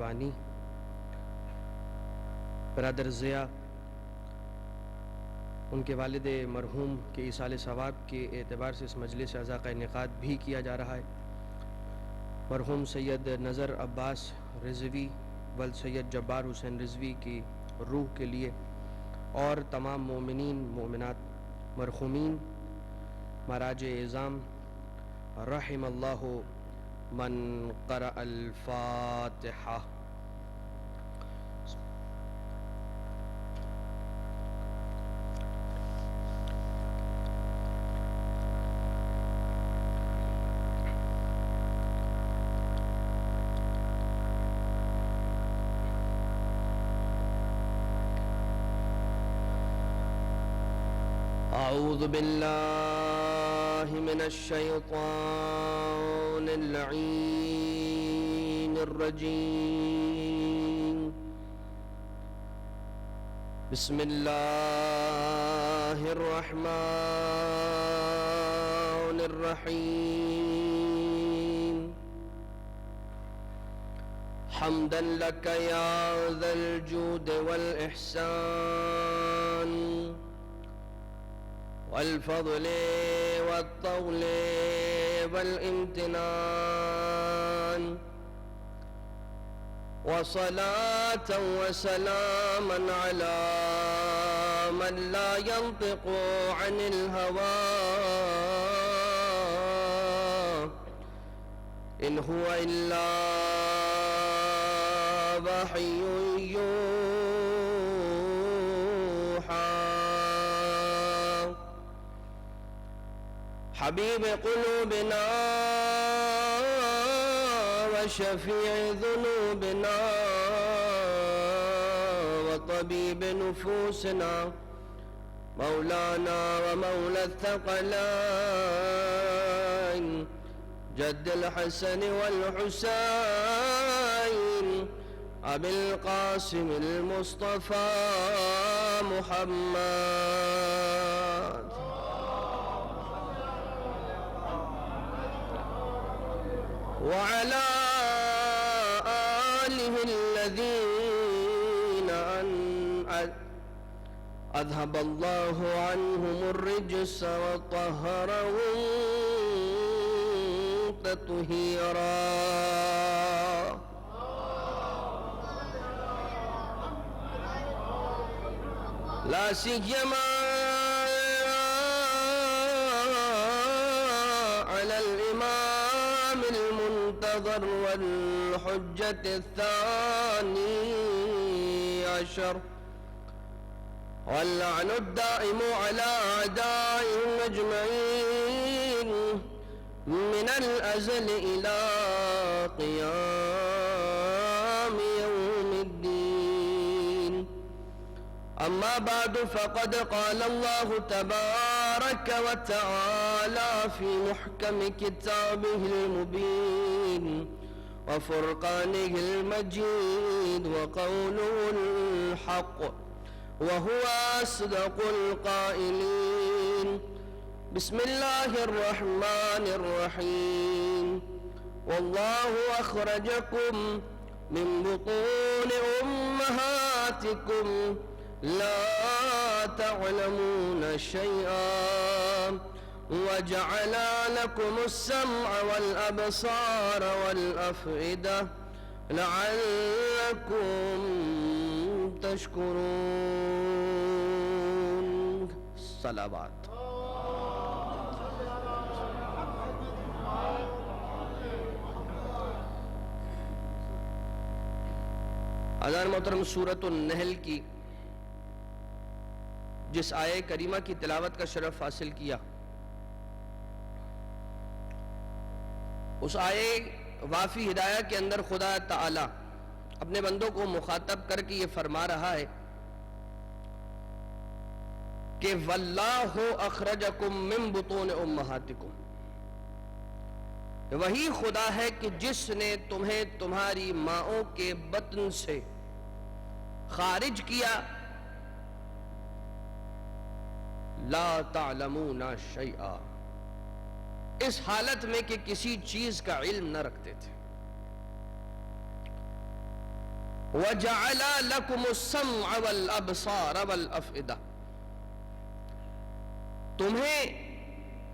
بانی برادر ضیاء، ان کے والد مرحوم کے ایصال ثواب کے اعتبار سے اس مجلس عزا کا انعقاد بھی کیا جا رہا ہے۔ مرحوم سید نظر عباس رضوی ولد سید جبار حسین رضوی کی روح کے لیے اور تمام مومنین مومنات مرحومین مراج اعظام رحم اللہ من قرأ الفاتحہ۔ اعوذ باللہ من الشیطان اللعین الرجیم، بسم اللہ الرحمن الرحیم، حمدا لک یا ذا الجود والاحسان والفضل والطول والامتنان، وصلاة وسلاما على من لا ينطق عن الهوى إن هو إلا وحي حبیب قلوبنا وشفیع ذنوبنا وطبیب نفوسنا مولانا ومولا الثقلين جد الحسن والحسين أبي القاسم المصطفى محمد وعلى آله الذين أذهب الله عنهم الرجس وطهرهم تطهيرا، لا سيما على الإمام المنتظر والحجة الثاني عشر، واللعن الدائم على أعدائهم أجمعين من الأزل إلى قيام يوم الدين. أما بعد، فقد قال الله تبارك وتعالى في محكم كتابه المبين وفرقانه المجيد وقوله الحق وهو أصدق القائلين. بسم الله الرحمن الرحيم، والله أخرجكم من بطون أمهاتكم لا تعلمون شيئا وجعل لكم السمع والأبصار والأفئدة لعلكم تشكرون. صلوات. حضرات محترم، سورۃ النحل کی جس آیہ کریمہ کی تلاوت کا شرف حاصل کیا، اس آیہ وافی ہدایہ کے اندر خدا تعالی اپنے بندوں کو مخاطب کر کے یہ فرما رہا ہے کہ واللہ اخرجکم من بطون امہاتکم، وہی خدا ہے کہ جس نے تمہیں تمہاری ماؤں کے بطن سے خارج کیا، لا تعلمون شیئا، اس حالت میں کہ کسی چیز کا علم نہ رکھتے تھے، وَجَعَلَ لَكُمُ السَّمْعَ وَالْأَبْصَارَ وَالْأَفْئِدَةَ، تمہیں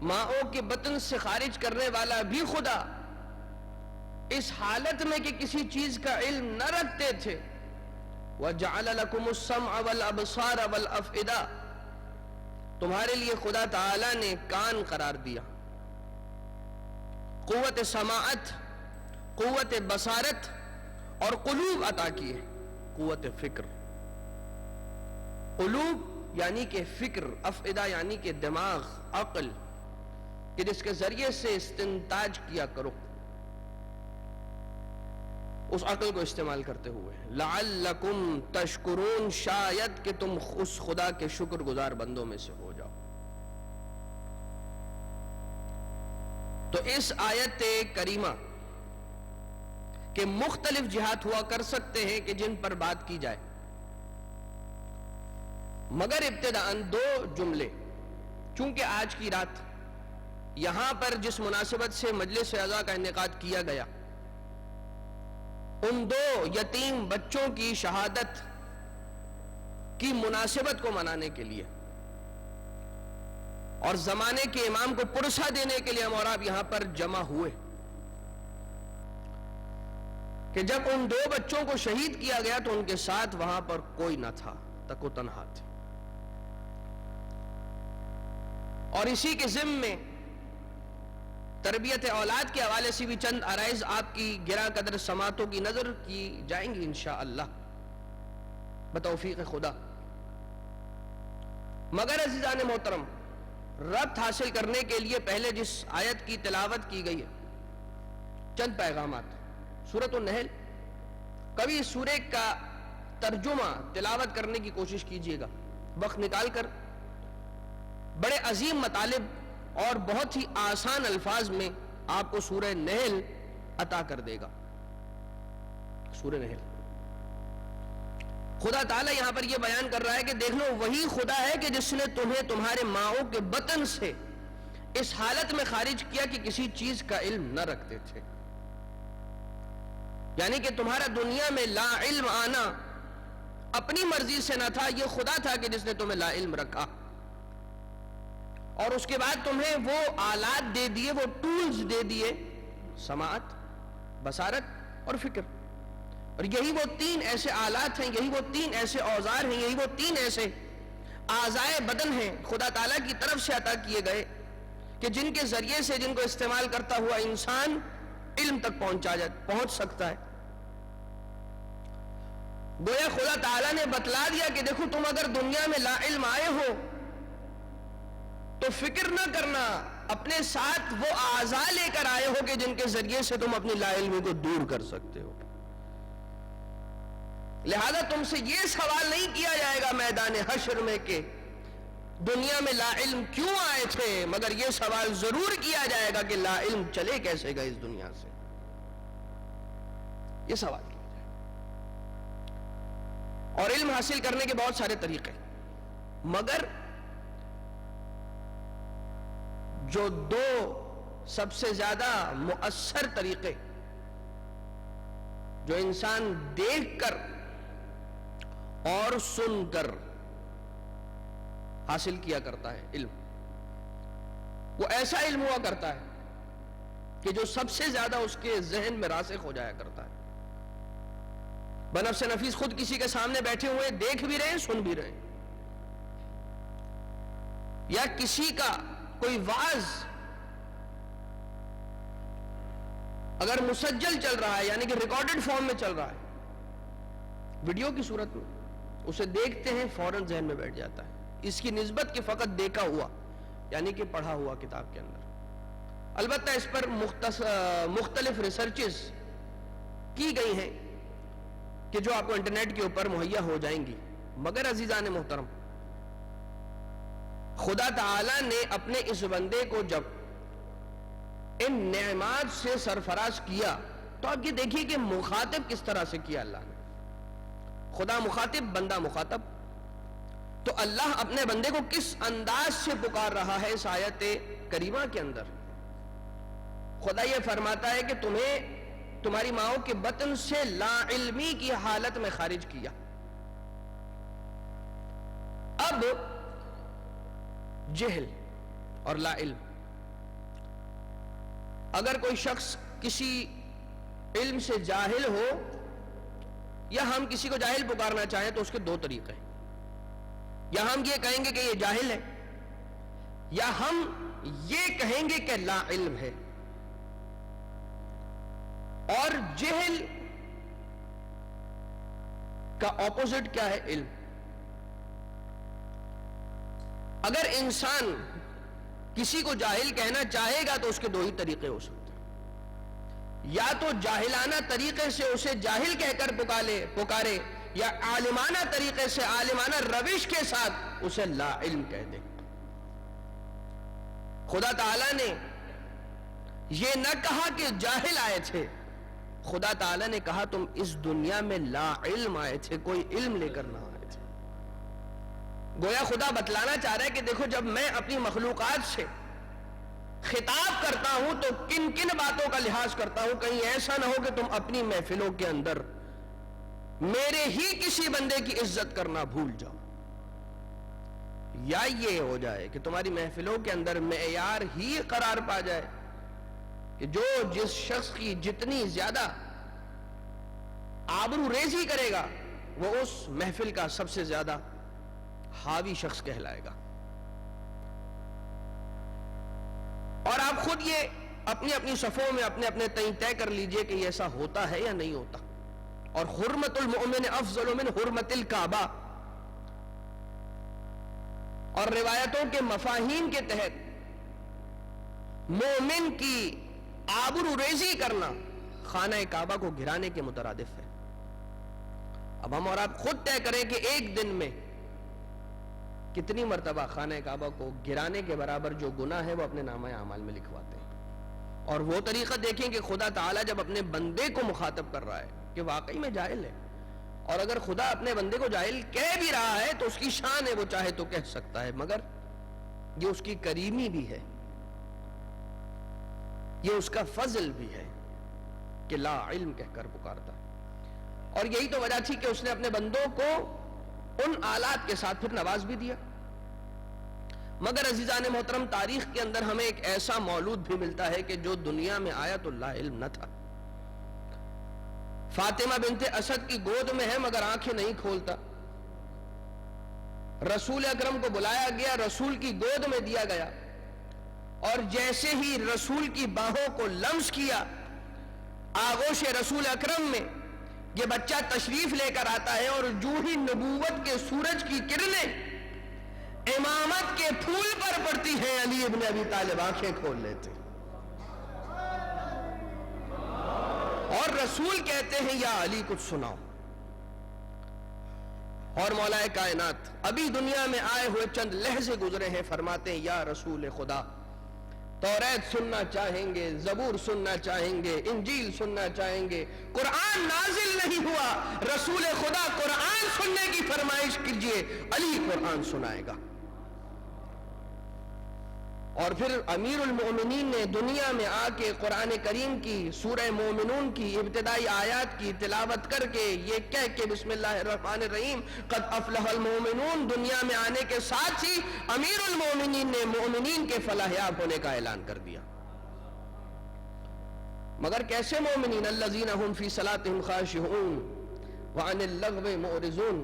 ماؤں کے بطن سے خارج کرنے والا بھی خدا اس حالت میں کہ کسی چیز کا علم نہ رکھتے تھے، وَجَعَلَ لَكُمُ السَّمْعَ وَالْأَبْصَارَ وَالْأَفْئِدَةَ، تمہارے لیے خدا تعالی نے کان قرار دیا، قوت سماعت، قوت بصارت اور قلوب عطا کی ہے، قوت فکر۔ قلوب یعنی کہ فکر، افئدہ یعنی کہ دماغ، عقل، کہ جس کے ذریعے سے استنتاج کیا کرو، اس عقل کو استعمال کرتے ہوئے، لعلکم تشکرون، شاید کہ تم اس خدا کے شکر گزار بندوں میں سے ہو جاؤ۔ تو اس آیت کریمہ کہ مختلف جہات ہوا کر سکتے ہیں کہ جن پر بات کی جائے، مگر ابتداً دو جملے، چونکہ آج کی رات یہاں پر جس مناسبت سے مجلس اعزاء کا انعقاد کیا گیا، ان دو یتیم بچوں کی شہادت کی مناسبت کو منانے کے لیے اور زمانے کے امام کو پرسہ دینے کے لیے ہم اور آپ یہاں پر جمع ہوئے کہ جب ان دو بچوں کو شہید کیا گیا تو ان کے ساتھ وہاں پر کوئی نہ تھا، تک و تنہا تھے، اور اسی کے ضمن میں تربیت اولاد کے حوالے سے بھی چند عرائض آپ کی گراں قدر سماعتوں کی نظر کی جائیں گی انشاءاللہ بتوفیق خدا۔ مگر عزیزان محترم، ربط حاصل کرنے کے لیے پہلے جس آیت کی تلاوت کی گئی ہے، چند پیغامات۔ سورۃ النحل، کبھی اس سورے کا ترجمہ تلاوت کرنے کی کوشش کیجئے گا، وقت نکال کر، بڑے عظیم مطالب اور بہت ہی آسان الفاظ میں آپ کو سورہ نحل عطا کر دے گا۔ سورہ نحل، خدا تعالیٰ یہاں پر یہ بیان کر رہا ہے کہ دیکھ لو، وہی خدا ہے کہ جس نے تمہیں تمہارے ماؤں کے بطن سے اس حالت میں خارج کیا کہ کسی چیز کا علم نہ رکھتے تھے، یعنی کہ تمہارا دنیا میں لا علم آنا اپنی مرضی سے نہ تھا، یہ خدا تھا کہ جس نے تمہیں لا علم رکھا، اور اس کے بعد تمہیں وہ آلات دے دیے، وہ ٹولز دے دیے، سماعت، بصارت اور فکر، اور یہی وہ تین ایسے آلات ہیں، یہی وہ تین ایسے اوزار ہیں، یہی وہ تین ایسے اعضائے بدن ہیں خدا تعالیٰ کی طرف سے عطا کیے گئے کہ جن کے ذریعے سے جن کو استعمال کرتا ہوا انسان علم تک پہنچ سکتا ہے۔ گویا خدا تعالیٰ نے بتلا دیا کہ دیکھو، تم اگر دنیا میں لا علم آئے ہو تو فکر نہ کرنا، اپنے ساتھ وہ اعضاء لے کر آئے ہو کہ جن کے ذریعے سے تم اپنی لا علمی کو دور کر سکتے ہو، لہذا تم سے یہ سوال نہیں کیا جائے گا میدان حشر میں کہ دنیا میں لا علم کیوں آئے تھے، مگر یہ سوال ضرور کیا جائے گا کہ لا علم چلے کیسے گئے اس دنیا سے، یہ سوال کیا جائے گا۔ اور علم حاصل کرنے کے بہت سارے طریقے، مگر جو دو سب سے زیادہ مؤثر طریقے جو انسان دیکھ کر اور سن کر حاصل کیا کرتا ہے علم، وہ ایسا علم ہوا کرتا ہے کہ جو سب سے زیادہ اس کے ذہن میں راسخ ہو جایا کرتا ہے۔ بنفس نفیس خود کسی کے سامنے بیٹھے ہوئے دیکھ بھی رہے ہیں، سن بھی رہے ہیں، یا کسی کا کوئی واعظ اگر مسجل چل رہا ہے، یعنی کہ ریکارڈڈ فارم میں چل رہا ہے، ویڈیو کی صورت میں، اسے دیکھتے ہیں فوراً ذہن میں بیٹھ جاتا ہے، اس کی نسبت کہ فقط دیکھا ہوا یعنی کہ پڑھا ہوا کتاب کے اندر۔ البتہ اس پر مختلف ریسرچز کی گئی ہیں کہ جو آپ کو انٹرنیٹ کے اوپر مہیا ہو جائیں گی، مگر عزیزان محترم، خدا تعالی نے اپنے اس بندے کو جب ان نعمات سے سرفراز کیا تو آپ یہ دیکھیے کہ مخاطب کس طرح سے کیا اللہ نے، خدا مخاطب، بندہ مخاطب، تو اللہ اپنے بندے کو کس انداز سے پکار رہا ہے اس آیت کریمہ کے اندر۔ خدا یہ فرماتا ہے کہ تمہیں تمہاری ماؤں کے بطن سے لا علمی کی حالت میں خارج کیا. اب جہل اور لا علم، اگر کوئی شخص کسی علم سے جاہل ہو یا ہم کسی کو جاہل پکارنا چاہیں تو اس کے دو طریقے ہیں. یا ہم یہ کہیں گے کہ یہ جاہل ہے، یا ہم یہ کہیں گے کہ لا علم ہے. اور جہل کا اپوزٹ کیا ہے؟ علم. اگر انسان کسی کو جاہل کہنا چاہے گا تو اس کے دو ہی طریقے ہو سکتے ہیں، یا تو جاہلانہ طریقے سے اسے جاہل کہہ کر پکارے، یا عالمانہ طریقے سے عالمانہ روش کے ساتھ اسے لا علم کہہ دے. خدا تعالیٰ نے یہ نہ کہا کہ جاہل آئے تھے، خدا تعالیٰ نے کہا تم اس دنیا میں لا علم آئے تھے، کوئی علم لے کر نہ آئے تھے. گویا خدا بتلانا چاہ رہا ہے کہ دیکھو جب میں اپنی مخلوقات سے خطاب کرتا ہوں تو کن کن باتوں کا لحاظ کرتا ہوں، کہیں ایسا نہ ہو کہ تم اپنی محفلوں کے اندر میرے ہی کسی بندے کی عزت کرنا بھول جاؤ، یا یہ ہو جائے کہ تمہاری محفلوں کے اندر معیار ہی قرار پا جائے کہ جو جس شخص کی جتنی زیادہ آبرو ریزی کرے گا وہ اس محفل کا سب سے زیادہ حاوی شخص کہلائے گا. اور آپ خود یہ اپنی اپنی صفوں میں اپنے اپنے تئیں طے کر لیجئے کہ یہ ایسا ہوتا ہے یا نہیں ہوتا. اور حرمت المؤمن افضل من حرمت الکعبہ، اور روایتوں کے مفاہیم کے تحت مومن کی آبرو ریزی کرنا خانہ کعبہ کو گرانے کے مترادف ہے. اب ہم اور آپ خود طے کریں کہ ایک دن میں کتنی مرتبہ خانہ کعبہ کو گرانے کے برابر جو گناہ ہے وہ اپنے نامہ اعمال میں لکھواتے ہیں. اور وہ طریقہ دیکھیں کہ خدا تعالیٰ جب اپنے بندے کو مخاطب کر رہا ہے کہ واقعی میں جاہل ہے، اور اگر خدا اپنے بندے کو جاہل کہہ بھی رہا ہے تو اس کی شان ہے، وہ چاہے تو کہہ سکتا ہے، مگر یہ اس کی کریمی بھی ہے، یہ اس کا فضل بھی ہے کہ لا علم کہہ کر پکارتا. اور یہی تو وجہ تھی کہ اس نے اپنے بندوں کو ان آلات کے ساتھ پھر نواز بھی دیا. مگر عزیزان محترم، تاریخ کے اندر ہمیں ایک ایسا مولود بھی ملتا ہے کہ جو دنیا میں آیا تو لا علم نہ تھا. فاطمہ بنت اسد کی گود میں ہے مگر آنکھیں نہیں کھولتا. رسول اکرم کو بلایا گیا، رسول کی گود میں دیا گیا، اور جیسے ہی رسول کی باہوں کو لمس کیا، آغوش رسول اکرم میں یہ بچہ تشریف لے کر آتا ہے، اور جو ہی نبوت کے سورج کی کرنیں امامت کے پھول پر پڑتی ہیں، علی ابن ابی طالب آنکھیں کھول لیتے اور رسول کہتے ہیں یا علی کچھ سناؤ. اور مولا کائنات ابھی دنیا میں آئے ہوئے چند لحظے گزرے ہیں، فرماتے ہیں یا رسول خدا، توریت سننا چاہیں گے، زبور سننا چاہیں گے، انجیل سننا چاہیں گے، قرآن نازل نہیں ہوا، رسول خدا قرآن سننے کی فرمائش کیجئے، علی قرآن سنائے گا. اور پھر امیر المؤمنین نے دنیا میں آ کے قرآن کریم کی سورہ مومنون کی ابتدائی آیات کی تلاوت کر کے یہ کہہ کے بسم اللہ الرحمن الرحیم قد افلح المؤمنون دنیا میں آنے کے ساتھ ہی امیر المؤمنین نے مومنین کے فلاح یاب ہونے کا اعلان کر دیا. مگر کیسے مومنین؟ الذین هم فی صلاتهم خاشعون وعن اللغو معرضون،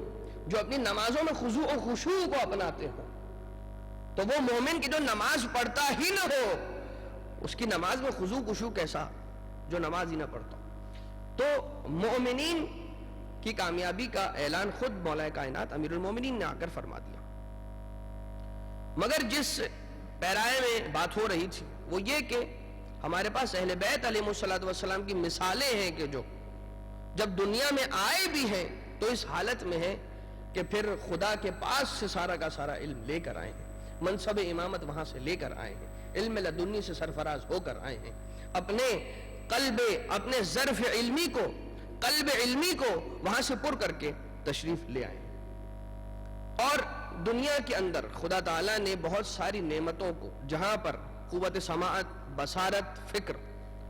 جو اپنی نمازوں میں خضوع و خشوع کو اپناتے ہوں. تو وہ مومن کی جو نماز پڑھتا ہی نہ ہو، اس کی نماز میں خضوع خشوع کیسا جو نماز ہی نہ پڑھتا. تو مومنین کی کامیابی کا اعلان خود مولا کائنات امیر المومنین نے آ کر فرما دیا. مگر جس پیرائے میں بات ہو رہی تھی وہ یہ کہ ہمارے پاس اہل بیت علیہ الصلوۃ والسلام کی مثالیں ہیں کہ جو جب دنیا میں آئے بھی ہیں تو اس حالت میں ہیں کہ پھر خدا کے پاس سے سارا کا سارا علم لے کر آئے ہیں، منصب امامت وہاں سے لے کر آئے ہیں، علم لدنی سے سرفراز ہو کر آئے ہیں، اپنے قلب اپنے ظرف علمی کو قلب علمی کو وہاں سے پر کر کے تشریف لے آئے ہیں. اور دنیا کے اندر خدا تعالیٰ نے بہت ساری نعمتوں کو، جہاں پر قوت سماعت، بصارت، فکر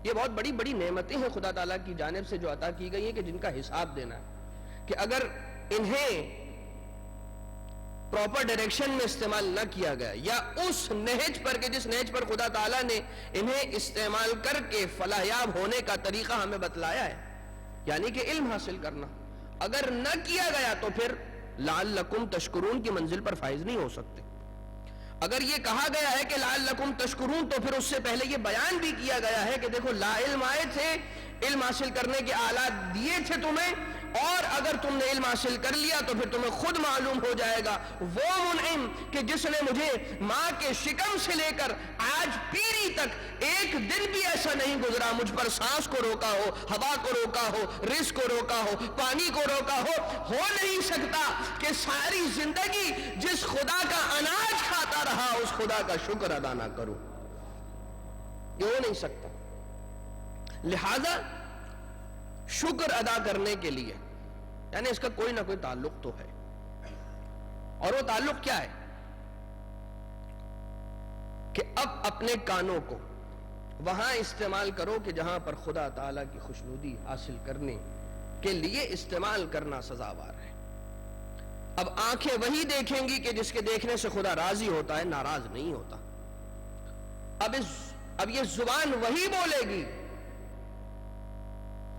یہ بہت بڑی بڑی نعمتیں ہیں خدا تعالیٰ کی جانب سے جو عطا کی گئی ہیں کہ جن کا حساب دینا ہے، کہ اگر انہیں پراپر ڈائریکشن میں استعمال نہ کیا گیا یا اس نہج پر کہ جس نہج پر خدا تعالیٰ نے انہیں استعمال کر کے فلاحیاب ہونے کا طریقہ ہمیں بتلایا ہے، یعنی کہ علم حاصل کرنا، اگر نہ کیا گیا تو پھر لعلکم تشکرون کی منزل پر فائز نہیں ہو سکتے۔ اگر یہ کہا گیا ہے کہ لعلکم تشکرون تو پھر اس سے پہلے یہ بیان بھی کیا گیا ہے کہ دیکھو لا علم آئے تھے، علم حاصل کرنے کے آلات دیے تھے تمہیں، اور اگر تم نے علم حاصل کر لیا تو پھر تمہیں خود معلوم ہو جائے گا وہ منعم کہ جس نے مجھے ماں کے شکم سے لے کر آج پیری تک ایک دن بھی ایسا نہیں گزرا مجھ پر سانس کو روکا ہو، ہوا کو روکا ہو، رزق کو روکا ہو، پانی کو روکا ہو نہیں سکتا کہ ساری زندگی جس خدا کا اناج کھاتا رہا اس خدا کا شکر ادا نہ کروں، یہ ہو نہیں سکتا۔ لہذا شکر ادا کرنے کے لیے یعنی اس کا کوئی نہ کوئی تعلق تو ہے، اور وہ تعلق کیا ہے کہ اب اپنے کانوں کو وہاں استعمال کرو کہ جہاں پر خدا تعالیٰ کی خوشنودی حاصل کرنے کے لیے استعمال کرنا سزاوار ہے۔ اب آنکھیں وہی دیکھیں گی کہ جس کے دیکھنے سے خدا راضی ہوتا ہے، ناراض نہیں ہوتا۔ اب یہ زبان وہی بولے گی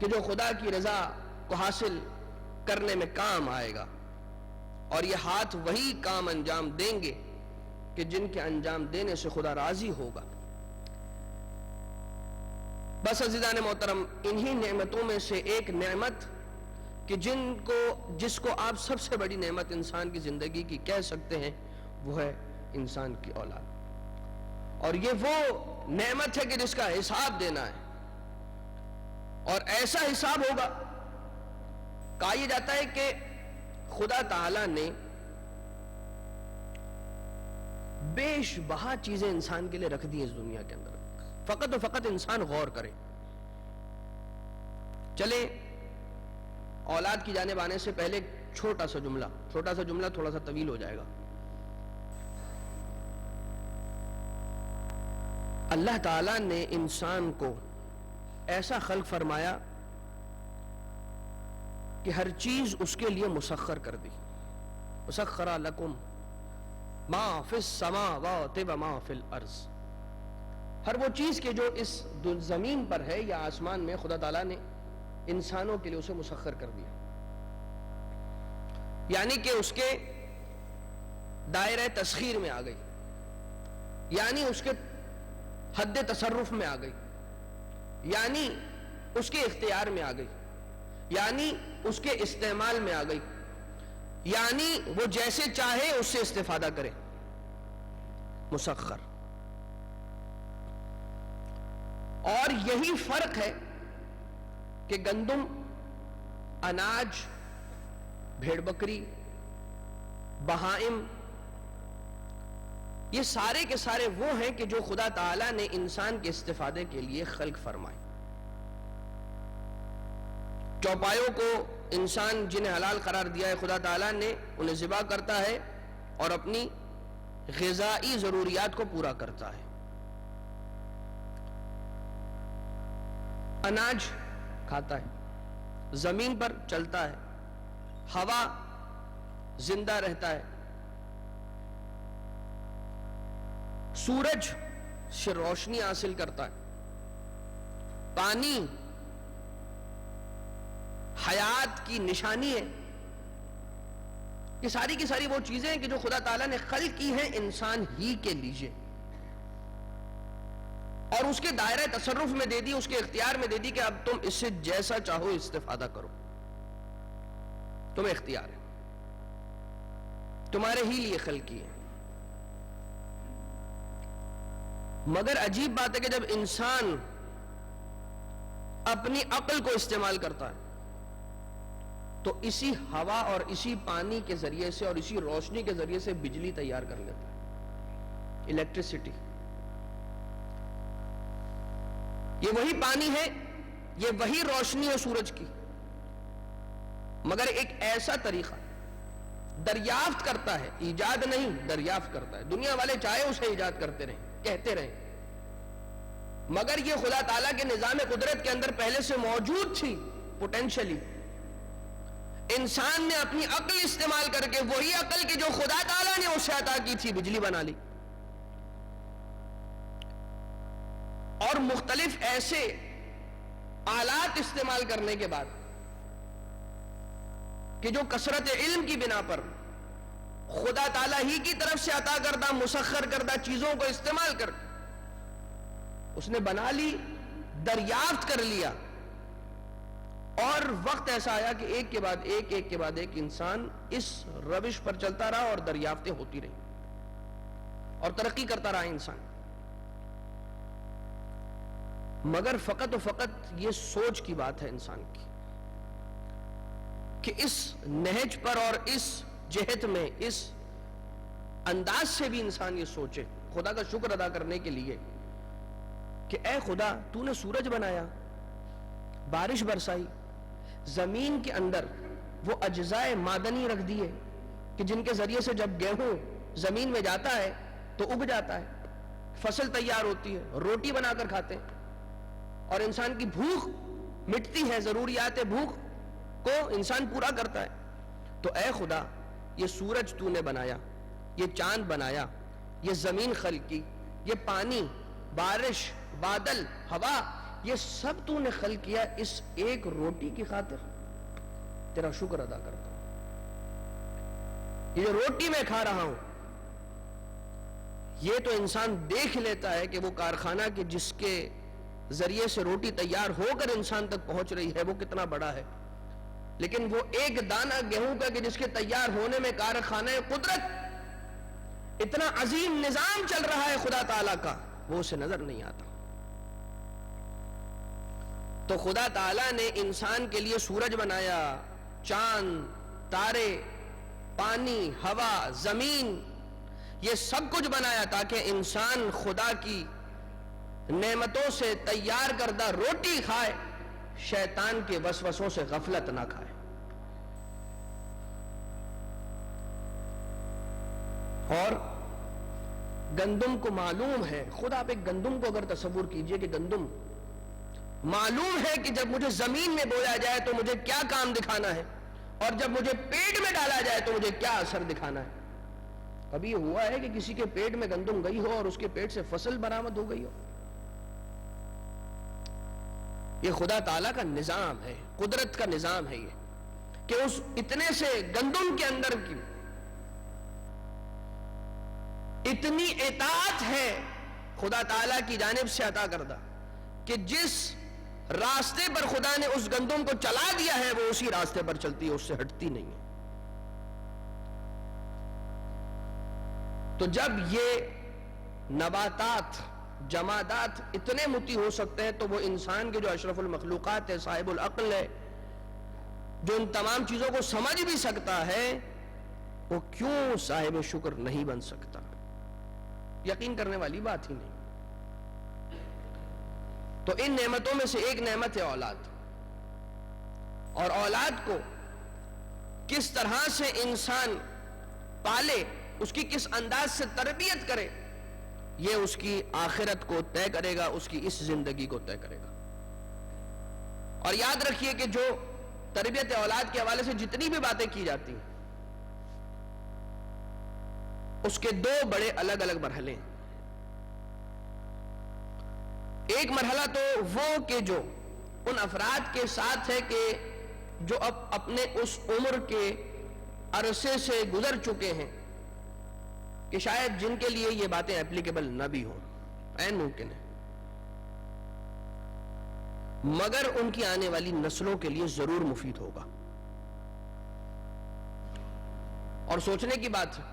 کہ جو خدا کی رضا کو حاصل کرنے میں کام آئے گا، اور یہ ہاتھ وہی کام انجام دیں گے کہ جن کے انجام دینے سے خدا راضی ہوگا۔ بس عزیزان محترم، انہی نعمتوں میں سے ایک نعمت کہ جس کو آپ سب سے بڑی نعمت انسان کی زندگی کی کہہ سکتے ہیں وہ ہے انسان کی اولاد، اور یہ وہ نعمت ہے کہ جس کا حساب دینا ہے، اور ایسا حساب ہوگا۔ کہا یہ جاتا ہے کہ خدا تعالیٰ نے بیش بہا چیزیں انسان کے لیے رکھ دی اس دنیا کے اندر، فقط و فقط انسان غور کرے۔ چلیں اولاد کی جانب آنے سے پہلے چھوٹا سا جملہ تھوڑا سا طویل ہو جائے گا۔ اللہ تعالیٰ نے انسان کو ایسا خلق فرمایا کہ ہر چیز اس کے لیے مسخر کر دی۔ مسخر لکم ما فی السماوات و ما فی الارض، ہر وہ چیز کہ جو اس زمین پر ہے یا آسمان میں خدا تعالیٰ نے انسانوں کے لیے اسے مسخر کر دیا، یعنی کہ اس کے دائرہ تسخیر میں آ گئی، یعنی اس کے حد تصرف میں آ گئی، یعنی اس کے اختیار میں آ گئی، یعنی اس کے استعمال میں آ گئی، یعنی وہ جیسے چاہے اس سے استفادہ کرے۔ مسخر۔ اور یہی فرق ہے کہ گندم، اناج، بھیڑ بکری، بہائم، یہ سارے کے سارے وہ ہیں کہ جو خدا تعالیٰ نے انسان کے استفادے کے لیے خلق فرمائے۔ چوپایوں کو انسان جنہیں حلال قرار دیا ہے خدا تعالیٰ نے انہیں ذبح کرتا ہے اور اپنی غذائی ضروریات کو پورا کرتا ہے۔ اناج کھاتا ہے، زمین پر چلتا ہے، ہوا زندہ رہتا ہے، سورج سے روشنی حاصل کرتا ہے، پانی حیات کی نشانی ہے۔ یہ ساری کی ساری وہ چیزیں ہیں کہ جو خدا تعالیٰ نے خلق کی ہیں انسان ہی کے لیے، اور اس کے دائرہ تصرف میں دے دی، اس کے اختیار میں دے دی کہ اب تم اس سے جیسا چاہو استفادہ کرو، تمہیں اختیار ہے، تمہارے ہی لیے خلق کی ہے۔ مگر عجیب بات ہے کہ جب انسان اپنی عقل کو استعمال کرتا ہے تو اسی ہوا اور اسی پانی کے ذریعے سے اور اسی روشنی کے ذریعے سے بجلی تیار کر لیتا ہے، الیکٹریسٹی۔ یہ وہی پانی ہے، یہ وہی روشنی ہے سورج کی، مگر ایک ایسا طریقہ دریافت کرتا ہے، ایجاد نہیں دریافت کرتا ہے۔ دنیا والے چاہے اسے ایجاد کرتے رہیں، کہتے رہیں، مگر یہ خدا تعالیٰ کے نظام قدرت کے اندر پہلے سے موجود تھی پوٹینشلی. انسان نے اپنی عقل استعمال کر کے وہی عقل کی جو خدا تعالیٰ نے اسے عطا کی تھی بجلی بنا لی. اور مختلف ایسے آلات استعمال کرنے کے بعد کہ جو کثرت علم کی بنا پر خدا تعالیٰ ہی کی طرف سے عطا کردہ مسخر کردہ چیزوں کو استعمال کر کے اس نے بنا لی، دریافت کر لیا، اور وقت ایسا آیا کہ ایک کے بعد ایک ایک کے بعد ایک انسان اس روش پر چلتا رہا اور دریافتیں ہوتی رہی اور ترقی کرتا رہا انسان. مگر فقط و فقط یہ سوچ کی بات ہے انسان کی کہ اس نہج پر اور اس جہت میں اس انداز سے بھی انسان یہ سوچے خدا کا شکر ادا کرنے کے لیے کہ اے خدا تو نے سورج بنایا، بارش برسائی، زمین کے اندر وہ اجزاء معدنی رکھ دیے کہ جن کے ذریعے سے جب گیہوں زمین میں جاتا ہے تو اگ جاتا ہے، فصل تیار ہوتی ہے، روٹی بنا کر کھاتے ہیں اور انسان کی بھوک مٹتی ہے، ضروریات بھوک کو انسان پورا کرتا ہے. تو اے خدا یہ سورج تو نے بنایا، یہ چاند بنایا، یہ زمین خلق کی، یہ پانی، بارش، بادل، ہوا، یہ سب تو نے خلق کیا اس ایک روٹی کی خاطر. تیرا شکر ادا کرتا ہوں. یہ جو روٹی میں کھا رہا ہوں یہ تو انسان دیکھ لیتا ہے کہ وہ کارخانہ کہ جس کے ذریعے سے روٹی تیار ہو کر انسان تک پہنچ رہی ہے وہ کتنا بڑا ہے، لیکن وہ ایک دانہ گیہوں کا کہ جس کے تیار ہونے میں کارخانہ قدرت اتنا عظیم نظام چل رہا ہے خدا تعالیٰ کا، وہ اسے نظر نہیں آتا. تو خدا تعالیٰ نے انسان کے لیے سورج بنایا، چاند، تارے، پانی، ہوا، زمین، یہ سب کچھ بنایا تاکہ انسان خدا کی نعمتوں سے تیار کردہ روٹی کھائے، شیطان کے وسوسوں سے غفلت نہ کھائے. اور گندم کو معلوم ہے، خود آپ ایک گندم کو اگر تصور کیجئے کہ گندم معلوم ہے کہ جب مجھے زمین میں بویا جائے تو مجھے کیا کام دکھانا ہے اور جب مجھے پیٹ میں ڈالا جائے تو مجھے کیا اثر دکھانا ہے. کبھی یہ ہوا ہے کہ کسی کے پیٹ میں گندم گئی ہو اور اس کے پیٹ سے فصل برآمد ہو گئی ہو؟ یہ خدا تعالیٰ کا نظام ہے، قدرت کا نظام ہے یہ کہ اس اتنے سے گندم کے اندر کی اتنی اطاعت ہے خدا تعالیٰ کی جانب سے عطا کردہ کہ جس راستے پر خدا نے اس گندم کو چلا دیا ہے وہ اسی راستے پر چلتی ہے، اس سے ہٹتی نہیں ہے. تو جب یہ نباتات، جمادات اتنے متی ہو سکتے ہیں تو وہ انسان کے جو اشرف المخلوقات ہے، صاحب العقل ہے، جو ان تمام چیزوں کو سمجھ بھی سکتا ہے، وہ کیوں صاحب شکر نہیں بن سکتا؟ یقین کرنے والی بات ہی نہیں. تو ان نعمتوں میں سے ایک نعمت ہے اولاد، اور اولاد کو کس طرح سے انسان پالے، اس کی کس انداز سے تربیت کرے، یہ اس کی آخرت کو طے کرے گا، اس کی اس زندگی کو طے کرے گا. اور یاد رکھیے کہ جو تربیت اولاد کے حوالے سے جتنی بھی باتیں کی جاتی ہیں اس کے دو بڑے الگ الگ مرحلے ہیں. ایک مرحلہ تو وہ کہ جو ان افراد کے ساتھ ہے کہ جو اب اپنے اس عمر کے عرصے سے گزر چکے ہیں کہ شاید جن کے لیے یہ باتیں اپلیکیبل نہ بھی ہوں، عین ممکن ہے، مگر ان کی آنے والی نسلوں کے لیے ضرور مفید ہوگا. اور سوچنے کی بات ہے،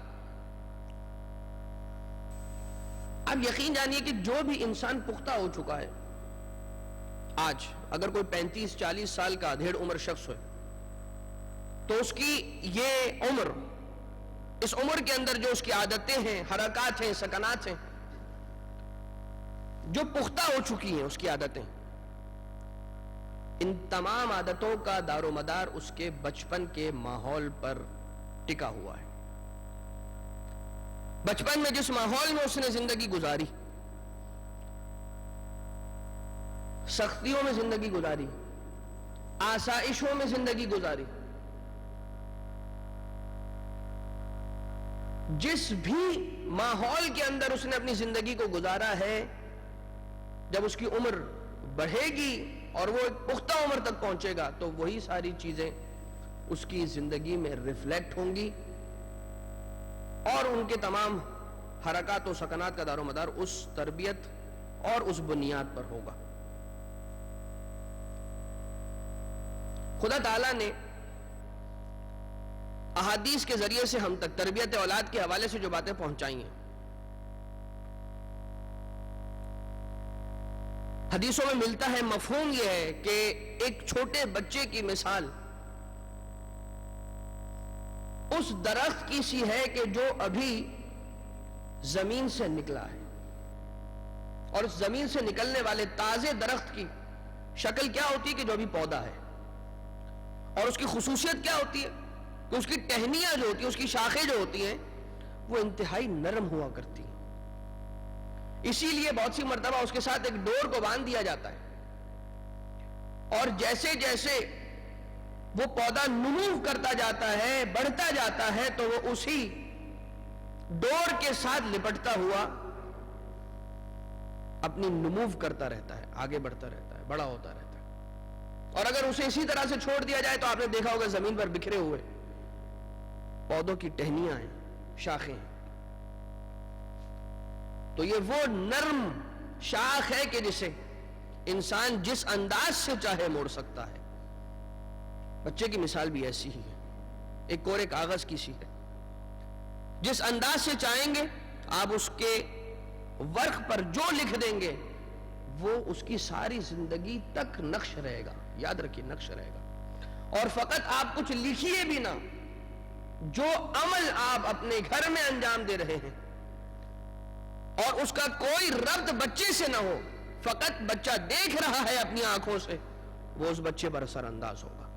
اب یقین جانیے کہ جو بھی انسان پختہ ہو چکا ہے آج، اگر کوئی 35-40 سال کا ادھیڑ عمر شخص ہے تو اس کی یہ عمر، اس عمر کے اندر جو اس کی عادتیں ہیں، حرکات ہیں، سکنات ہیں، جو پختہ ہو چکی ہیں اس کی عادتیں، ان تمام عادتوں کا دار و مدار اس کے بچپن کے ماحول پر ٹکا ہوا ہے. بچپن میں جس ماحول میں اس نے زندگی گزاری سختیوں میں زندگی گزاری، آسائشوں میں زندگی گزاری، جس بھی ماحول کے اندر اس نے اپنی زندگی کو گزارا ہے، جب اس کی عمر بڑھے گی اور وہ ایک پختہ عمر تک پہنچے گا تو وہی ساری چیزیں اس کی زندگی میں ریفلیکٹ ہوں گی، اور ان کے تمام حرکات و سکنات کا دار و مدار اس تربیت اور اس بنیاد پر ہوگا۔ خدا تعالیٰ نے احادیث کے ذریعے سے ہم تک تربیت اولاد کے حوالے سے جو باتیں پہنچائی ہیں، حدیثوں میں ملتا ہے، مفہوم یہ ہے کہ ایک چھوٹے بچے کی مثال اس درخت کی سی ہے کہ جو ابھی زمین سے نکلا ہے، اور اس زمین سے نکلنے والے تازے درخت کی شکل کیا ہوتی ہے کہ جو ابھی پودا ہے، اور اس کی خصوصیت کیا ہوتی ہے کہ اس کی ٹہنیاں جو ہوتی ہیں، اس کی شاخیں جو ہوتی ہیں، وہ انتہائی نرم ہوا کرتی ہیں۔ اسی لیے بہت سی مرتبہ اس کے ساتھ ایک ڈور کو باندھ دیا جاتا ہے، اور جیسے جیسے وہ پودا نمو کرتا جاتا ہے، بڑھتا جاتا ہے، تو وہ اسی ڈور کے ساتھ لپٹتا ہوا اپنی نمو کرتا رہتا ہے، آگے بڑھتا رہتا ہے، بڑا ہوتا رہتا ہے۔ اور اگر اسے اسی طرح سے چھوڑ دیا جائے تو آپ نے دیکھا ہوگا زمین پر بکھرے ہوئے پودوں کی ٹہنیاں ہیں، شاخیں ہیں۔ تو یہ وہ نرم شاخ ہے کہ جسے انسان جس انداز سے چاہے موڑ سکتا ہے۔ بچے کی مثال بھی ایسی ہی ہے، ایک کورے کاغذ کی سی ہے، جس انداز سے چاہیں گے آپ اس کے ورق پر جو لکھ دیں گے وہ اس کی ساری زندگی تک نقش رہے گا، یاد رکھیے نقش رہے گا۔ اور فقط آپ کچھ لکھیے بھی نہ، جو عمل آپ اپنے گھر میں انجام دے رہے ہیں اور اس کا کوئی ربط بچے سے نہ ہو، فقط بچہ دیکھ رہا ہے اپنی آنکھوں سے، وہ اس بچے پر اثر انداز ہوگا۔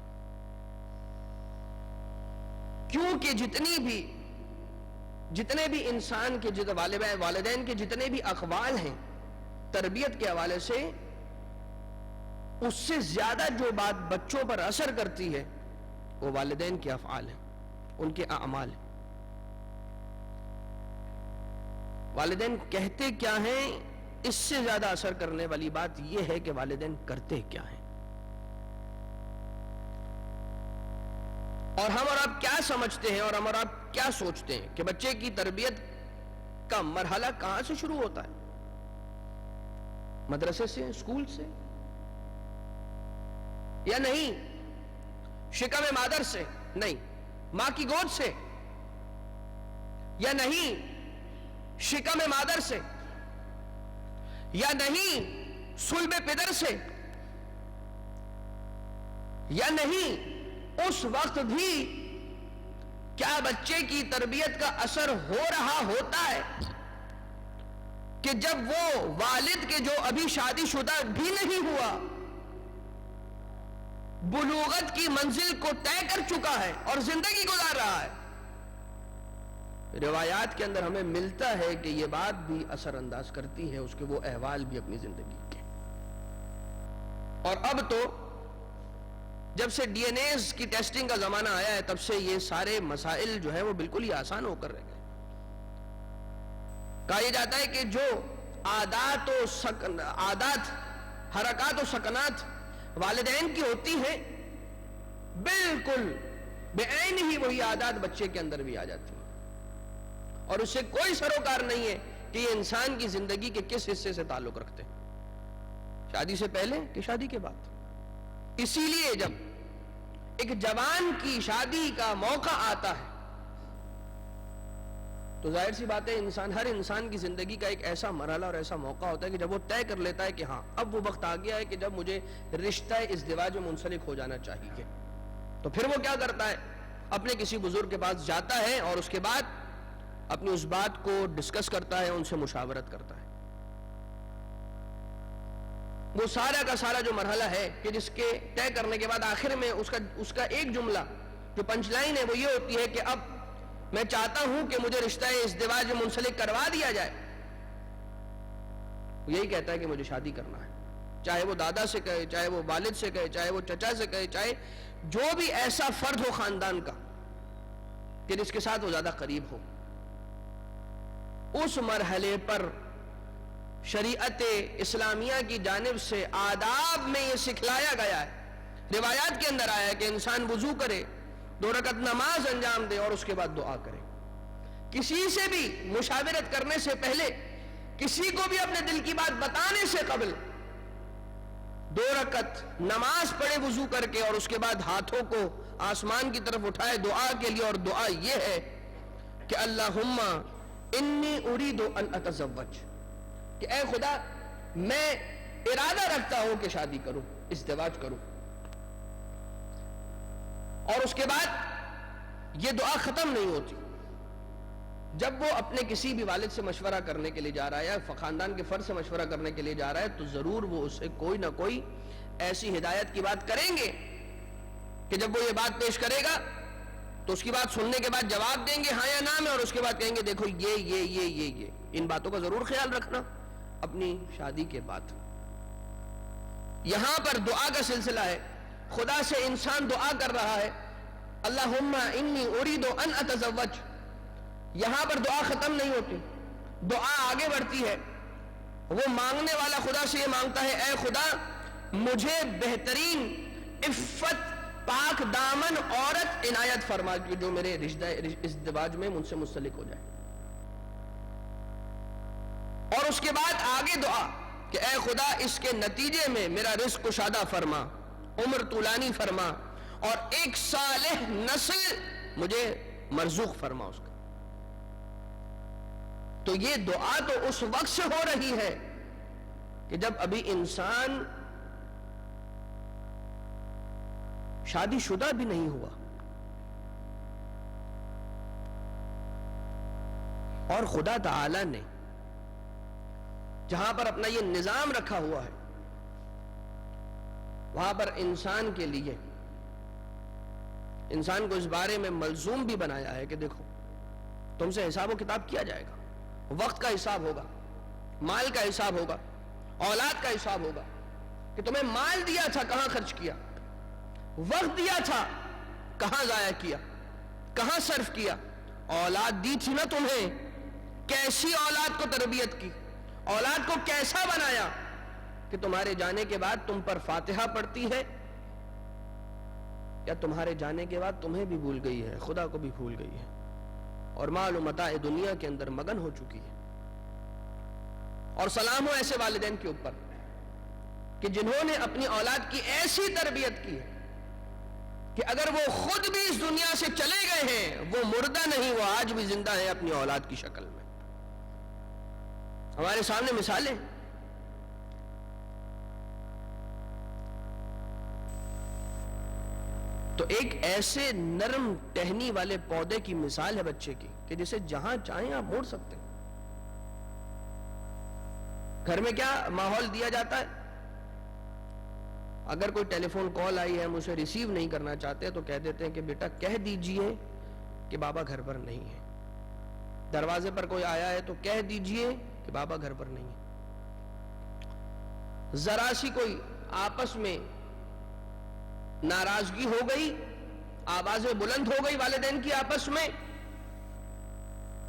کیونکہ جتنے بھی انسان کے والدین کے جتنے بھی اقوال ہیں تربیت کے حوالے سے، اس سے زیادہ جو بات بچوں پر اثر کرتی ہے وہ والدین کے افعال ہیں، ان کے اعمال ہیں۔ والدین کہتے کیا ہیں، اس سے زیادہ اثر کرنے والی بات یہ ہے کہ والدین کرتے کیا ہیں، اور ہم اور آپ کیا سمجھتے ہیں، اور ہم اور آپ کیا سوچتے ہیں کہ بچے کی تربیت کا مرحلہ کہاں سے شروع ہوتا ہے؟ مدرسے سے، اسکول سے، یا نہیں شکم مادر سے، نہیں ماں کی گود سے، یا نہیں شکم مادر سے، یا نہیں صلب پدر سے، یا نہیں اس وقت بھی کیا بچے کی تربیت کا اثر ہو رہا ہوتا ہے کہ جب وہ والد کے جو ابھی شادی شدہ بھی نہیں ہوا، بلوغت کی منزل کو طے کر چکا ہے اور زندگی گزار رہا ہے۔ روایات کے اندر ہمیں ملتا ہے کہ یہ بات بھی اثر انداز کرتی ہے اس کے وہ احوال بھی اپنی زندگی کے۔ اور اب تو جب سے ڈی این ایز کی ٹیسٹنگ کا زمانہ آیا ہے تب سے یہ سارے مسائل جو ہے وہ بالکل ہی آسان ہو کر رہ گئے۔ کہا یہ جاتا ہے کہ جو عادات حرکات و سکنات والدین کی ہوتی ہیں، بالکل بے عین ہی وہی عادات بچے کے اندر بھی آ جاتی ہیں، اور اس سے کوئی سروکار نہیں ہے کہ یہ انسان کی زندگی کے کس حصے سے تعلق رکھتے ہیں، شادی سے پہلے کہ شادی کے بعد۔ اسی لیے جب ایک جوان کی شادی کا موقع آتا ہے تو ظاہر سی بات ہے ہر انسان کی زندگی کا ایک ایسا مرحلہ اور ایسا موقع ہوتا ہے کہ جب وہ طے کر لیتا ہے کہ ہاں اب وہ وقت آ گیا ہے کہ جب مجھے رشتہ ازدواج میں منسلک ہو جانا چاہیے، تو پھر وہ کیا کرتا ہے، اپنے کسی بزرگ کے پاس جاتا ہے اور اس کے بعد اپنی اس بات کو ڈسکس کرتا ہے، ان سے مشاورت کرتا ہے۔ وہ سارا کا سارا جو مرحلہ ہے کہ جس کے طے کرنے کے بعد آخر میں اس کا ایک جملہ جو پنچ لائن ہے وہ یہ ہوتی ہے کہ اب میں چاہتا ہوں کہ مجھے رشتہ ازدواج منسلک کروا دیا جائے۔ وہ یہی کہتا ہے کہ مجھے شادی کرنا ہے۔ چاہے وہ دادا سے کہے، چاہے وہ والد سے کہے، چاہے وہ چچا سے کہے، چاہے جو بھی ایسا فرد ہو خاندان کا کہ جس کے ساتھ وہ زیادہ قریب ہو، اس مرحلے پر شریعت اسلامیہ کی جانب سے آداب میں یہ سکھلایا گیا ہے. روایات کے اندر آیا ہے کہ انسان وضو کرے، 2 رکعت نماز انجام دے اور اس کے بعد دعا کرے. کسی سے بھی مشاورت کرنے سے پہلے، کسی کو بھی اپنے دل کی بات بتانے سے قبل 2 رکعت نماز پڑھے وضو کر کے، اور اس کے بعد ہاتھوں کو آسمان کی طرف اٹھائے دعا کے لیے. اور دعا یہ ہے کہ اللہم انی ارید ان اتزوج، کہ اے خدا میں ارادہ رکھتا ہوں کہ شادی کروں، ازدواج کروں. اور اس کے بعد یہ دعا ختم نہیں ہوتی. جب وہ اپنے کسی بھی والد سے مشورہ کرنے کے لیے جا رہا ہے یا خاندان کے فرد سے مشورہ کرنے کے لیے جا رہا ہے، تو ضرور وہ اسے کوئی نہ کوئی ایسی ہدایت کی بات کریں گے کہ جب وہ یہ بات پیش کرے گا تو اس کی بات سننے کے بعد جواب دیں گے ہاں یا نہ میں، اور اس کے بعد کہیں گے دیکھو یہ ان باتوں کا ضرور خیال رکھنا اپنی شادی کے بعد. یہاں پر دعا کا سلسلہ ہے. خدا سے انسان دعا کر رہا ہے اللہم انی ارید ان اتزوج. یہاں پر دعا ختم نہیں ہوتی، دعا آگے بڑھتی ہے. وہ مانگنے والا خدا سے یہ مانگتا ہے اے خدا مجھے بہترین عفت پاک دامن عورت عنایت فرما جو میرے رشتہ ازدواج میں مجھ سے منسلک ہو جائے. اور اس کے بعد آگے دعا کہ اے خدا اس کے نتیجے میں میرا رزق کشادہ فرما، عمر طولانی فرما، اور ایک صالح نسل مجھے مرزوق فرما اس کا. تو یہ دعا تو اس وقت سے ہو رہی ہے کہ جب ابھی انسان شادی شدہ بھی نہیں ہوا، اور خدا تعالی نے جہاں پر اپنا یہ نظام رکھا ہوا ہے وہاں پر انسان کے لیے انسان کو اس بارے میں ملزوم بھی بنایا ہے کہ دیکھو تم سے حساب و کتاب کیا جائے گا. وقت کا حساب ہوگا، مال کا حساب ہوگا، اولاد کا حساب ہوگا کہ تمہیں مال دیا تھا کہاں خرچ کیا، وقت دیا تھا کہاں ضائع کیا، کہاں صرف کیا، اولاد دی تھی نا تمہیں کیسی اولاد کو تربیت کی، اولاد کو کیسا بنایا کہ تمہارے جانے کے بعد تم پر فاتحہ پڑھتی ہے یا تمہارے جانے کے بعد تمہیں بھی بھول گئی ہے، خدا کو بھی بھول گئی ہے اور مال و متاع دنیا کے اندر مگن ہو چکی ہے. اور سلام ہو ایسے والدین کے اوپر کہ جنہوں نے اپنی اولاد کی ایسی تربیت کی ہے کہ اگر وہ خود بھی اس دنیا سے چلے گئے ہیں وہ مردہ نہیں، وہ آج بھی زندہ ہیں اپنی اولاد کی شکل میں. ہمارے سامنے مثالیں. تو ایک ایسے نرم ٹہنی والے پودے کی مثال ہے بچے کی کہ جسے جہاں چاہیں آپ موڑ سکتے ہیں. گھر میں کیا ماحول دیا جاتا ہے، اگر کوئی ٹیلی فون کال آئی ہے ہم اسے ریسیو نہیں کرنا چاہتے تو کہہ دیتے ہیں کہ بیٹا کہہ دیجئے کہ بابا گھر پر نہیں ہے. دروازے پر کوئی آیا ہے تو کہہ دیجئے کہ بابا گھر پر نہیں ہے. ذرا سی کوئی آپس میں ناراضگی ہو گئی، آوازیں بلند ہو گئی والدین کی آپس میں،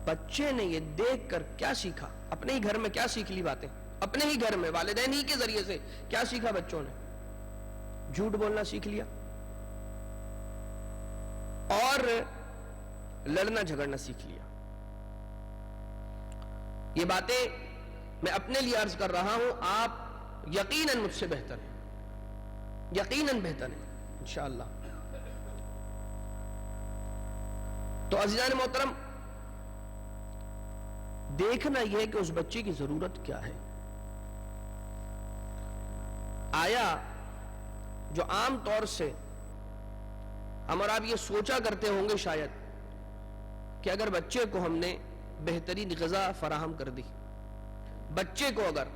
بچے نے یہ دیکھ کر کیا سیکھا، اپنے ہی گھر میں کیا سیکھ لی باتیں، اپنے ہی گھر میں والدین ہی کے ذریعے سے کیا سیکھا بچوں نے، جھوٹ بولنا سیکھ لیا اور لڑنا جھگڑنا سیکھ لیا. یہ باتیں میں اپنے لیے عرض کر رہا ہوں، آپ یقیناً مجھ سے بہتر ہیں، یقیناً بہتر ہیں انشاءاللہ. تو عزیزان محترم دیکھنا یہ ہے کہ اس بچے کی ضرورت کیا ہے. آیا جو عام طور سے ہم اور آپ یہ سوچا کرتے ہوں گے شاید کہ اگر بچے کو ہم نے بہترین غذا فراہم کر دی، بچے کو اگر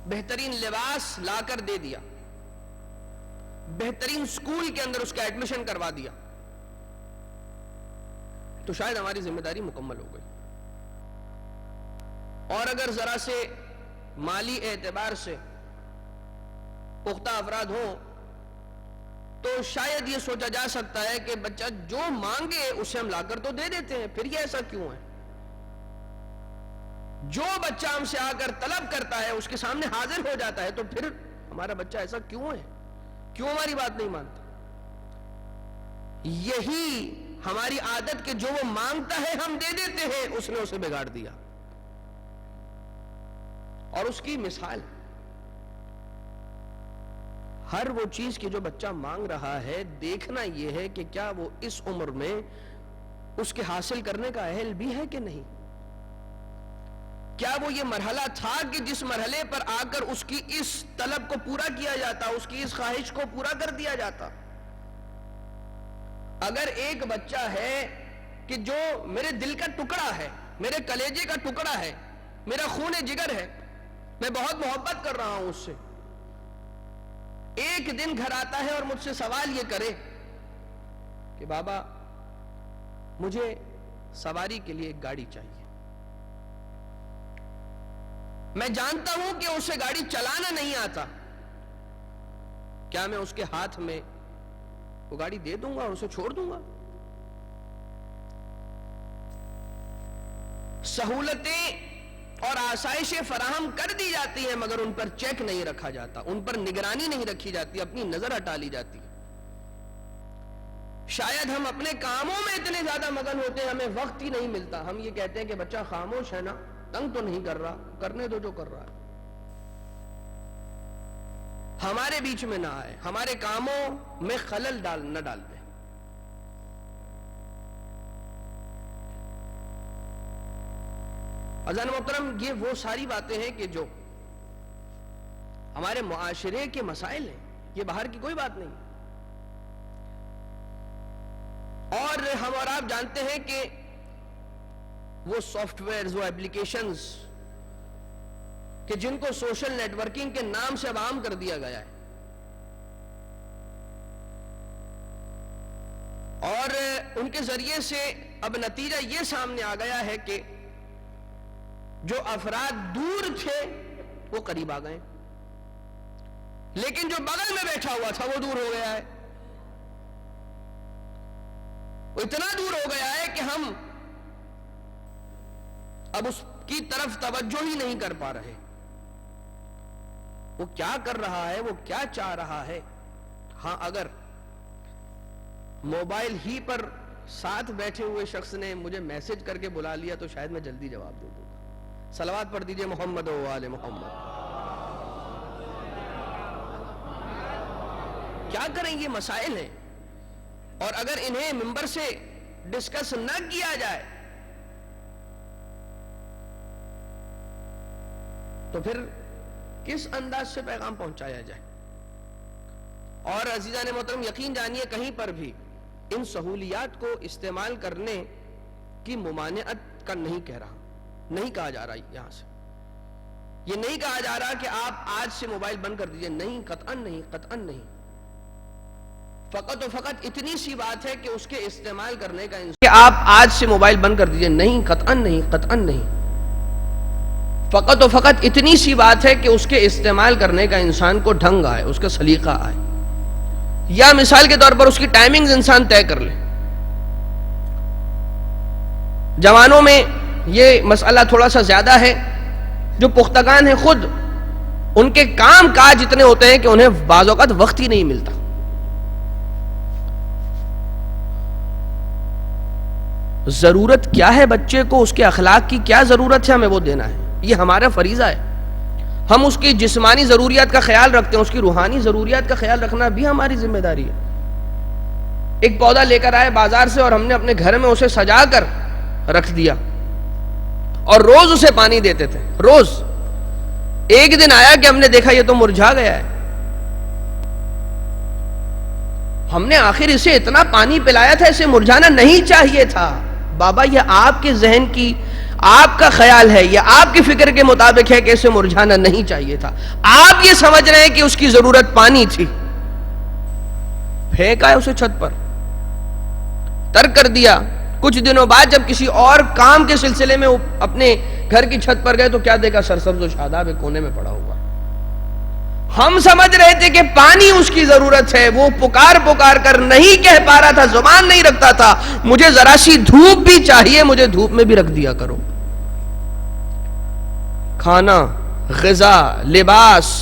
بہترین لباس لا کر دے دیا، بہترین سکول کے اندر اس کا ایڈمیشن کروا دیا، تو شاید ہماری ذمہ داری مکمل ہو گئی. اور اگر ذرا سے مالی اعتبار سے پختہ افراد ہوں تو شاید یہ سوچا جا سکتا ہے کہ بچہ جو مانگے اسے ہم لا کر تو دے دیتے ہیں، پھر یہ ایسا کیوں ہے؟ جو بچہ ہم سے آ کر طلب کرتا ہے اس کے سامنے حاضر ہو جاتا ہے، تو پھر ہمارا بچہ ایسا کیوں ہے؟ کیوں ہماری بات نہیں مانتا؟ یہی ہماری عادت کہ جو وہ مانگتا ہے ہم دے دیتے ہیں، اس نے اسے بگاڑ دیا۔ اور اس کی مثال ہر وہ چیز کی جو بچہ مانگ رہا ہے، دیکھنا یہ ہے کہ کیا وہ اس عمر میں اس کے حاصل کرنے کا اہل بھی ہے کہ نہیں۔ کیا وہ یہ مرحلہ تھا کہ جس مرحلے پر آ کر اس کی اس طلب کو پورا کیا جاتا، اس کی اس خواہش کو پورا کر دیا جاتا؟ اگر ایک بچہ ہے کہ جو میرے دل کا ٹکڑا ہے، میرے کلیجے کا ٹکڑا ہے، میرا خون جگر ہے، میں بہت محبت کر رہا ہوں اس سے، ایک دن گھر آتا ہے اور مجھ سے سوال یہ کرے کہ بابا مجھے سواری کے لیے ایک گاڑی چاہیے، میں جانتا ہوں کہ اسے گاڑی چلانا نہیں آتا، کیا میں اس کے ہاتھ میں وہ گاڑی دے دوں گا اور اسے چھوڑ دوں گا؟ سہولتیں اور آسائشیں فراہم کر دی جاتی ہیں مگر ان پر چیک نہیں رکھا جاتا، ان پر نگرانی نہیں رکھی جاتی، اپنی نظر ہٹا لی جاتی ہے۔ شاید ہم اپنے کاموں میں اتنے زیادہ مگن ہوتے ہیں ہمیں وقت ہی نہیں ملتا، ہم یہ کہتے ہیں کہ بچہ خاموش ہے نا، تنگ تو نہیں کر رہا، کرنے دو جو کر رہا ہے، ہمارے بیچ میں نہ آئے، ہمارے کاموں میں خلل نہ ڈال دے۔ عزیزان محترم، یہ وہ ساری باتیں ہیں کہ جو ہمارے معاشرے کے مسائل ہیں، یہ باہر کی کوئی بات نہیں۔ اور ہم اور آپ جانتے ہیں کہ وہ سافٹ ویئرز، وہ ایپلیکیشنز کہ جن کو سوشل نیٹ ورکنگ کے نام سے اب عام کر دیا گیا ہے، اور ان کے ذریعے سے اب نتیجہ یہ سامنے آ گیا ہے کہ جو افراد دور تھے وہ قریب آ گئے، لیکن جو بغل میں بیٹھا ہوا تھا وہ دور ہو گیا ہے، وہ اتنا دور ہو گیا ہے کہ ہم اب اس کی طرف توجہ ہی نہیں کر پا رہے، وہ کیا کر رہا ہے، وہ کیا چاہ رہا ہے۔ ہاں، اگر موبائل ہی پر ساتھ بیٹھے ہوئے شخص نے مجھے میسج کر کے بلا لیا تو شاید میں جلدی جواب دے دوں گا۔ صلوات پڑھ دیجئے محمد و آل محمد۔ کیا کریں، یہ مسائل ہیں، اور اگر انہیں ممبر سے ڈسکس نہ کیا جائے تو پھر کس انداز سے پیغام پہنچایا جائے۔ اور عزیزان محترم، یقین جانیے کہیں پر بھی ان سہولیات کو استعمال کرنے کی ممانعت کا نہیں کہا جا رہا یہاں سے، یہ نہیں کہا جا رہا کہ آپ آج سے موبائل بند کر دیجئے، نہیں، قطعاً نہیں، قطعاً نہیں۔ فقط و فقط اتنی سی بات ہے کہ اس کے استعمال کرنے کا کہ آپ آج سے موبائل بند کر دیجئے، نہیں، قطعاً نہیں، قطعاً نہیں۔ فقط و فقط اتنی سی بات ہے کہ اس کے استعمال کرنے کا انسان کو ڈھنگ آئے، اس کا سلیقہ آئے، یا مثال کے طور پر اس کی ٹائمنگز انسان طے کر لے۔ جوانوں میں یہ مسئلہ تھوڑا سا زیادہ ہے، جو پختگان ہیں خود ان کے کام کاج اتنے ہوتے ہیں کہ انہیں بعض اوقات وقت ہی نہیں ملتا۔ ضرورت کیا ہے بچے کو، اس کے اخلاق کی کیا ضرورت ہے، ہمیں وہ دینا ہے، یہ ہمارا فریضہ ہے۔ ہم اس کی جسمانی ضروریات کا خیال رکھتے ہیں، اس کی روحانی ضروریات کا خیال رکھنا بھی ہماری ذمہ داری ہے۔ ایک پودا لے کر آئے بازار سے اور ہم نے اپنے گھر میں اسے سجا کر رکھ دیا اور روز اسے پانی دیتے تھے، روز۔ ایک دن آیا کہ ہم نے دیکھا یہ تو مرجھا گیا ہے، ہم نے آخر اسے اتنا پانی پلایا تھا، اسے مرجھانا نہیں چاہیے تھا۔ بابا یہ آپ کے ذہن کی، آپ کا خیال ہے، یہ آپ کی فکر کے مطابق ہے کہ اسے مرجھانا نہیں چاہیے تھا، آپ یہ سمجھ رہے ہیں کہ اس کی ضرورت پانی تھی، پھینکا ہے اسے چھت پر، ترک کر دیا۔ کچھ دنوں بعد جب کسی اور کام کے سلسلے میں اپنے گھر کی چھت پر گئے تو کیا دیکھا، سرسبز و شاداب ایک کونے میں پڑا ہوا۔ ہم سمجھ رہے تھے کہ پانی اس کی ضرورت ہے، وہ پکار پکار کر نہیں کہہ پا رہا تھا، زبان نہیں رکھتا تھا، مجھے ذرا سی دھوپ بھی چاہیے، مجھے دھوپ میں بھی رکھ دیا کرو. کھانا، غذا، لباس،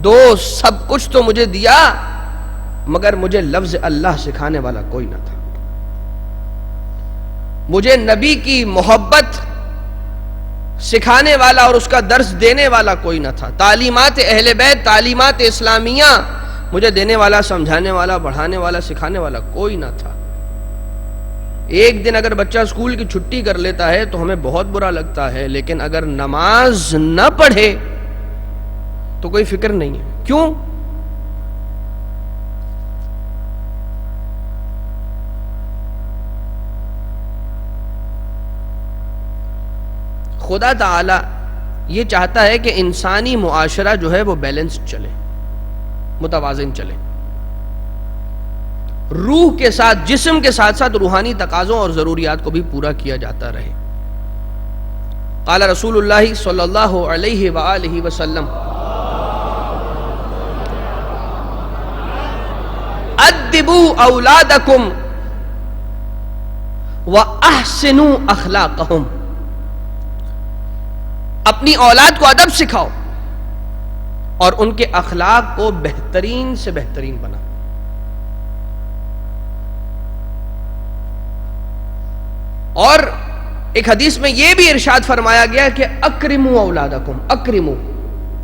دوست، سب کچھ تو مجھے دیا، مگر مجھے لفظ اللہ سکھانے والا کوئی نہ تھا. مجھے نبی کی محبت سکھانے والا اور اس کا درس دینے والا کوئی نہ تھا. تعلیمات اہل بیت، تعلیمات اسلامیہ مجھے دینے والا، سمجھانے والا، پڑھانے والا، سکھانے والا کوئی نہ تھا. ایک دن اگر بچہ اسکول کی چھٹی کر لیتا ہے تو ہمیں بہت برا لگتا ہے، لیکن اگر نماز نہ پڑھے تو کوئی فکر نہیں ہے. کیوں؟ خدا تعالی یہ چاہتا ہے کہ انسانی معاشرہ جو ہے وہ بیلنس چلے، متوازن چلے، روح کے ساتھ، جسم کے ساتھ ساتھ روحانی تقاضوں اور ضروریات کو بھی پورا کیا جاتا رہے. قال رسول اللہ صلی اللہ علیہ وآلہ وسلم ادبوا اولادکم واحسنوا اخلاقہم، اپنی اولاد کو ادب سکھاؤ اور ان کے اخلاق کو بہترین سے بہترین بنا. اور ایک حدیث میں یہ بھی ارشاد فرمایا گیا کہ اکرموا اولادکم، اکرموا،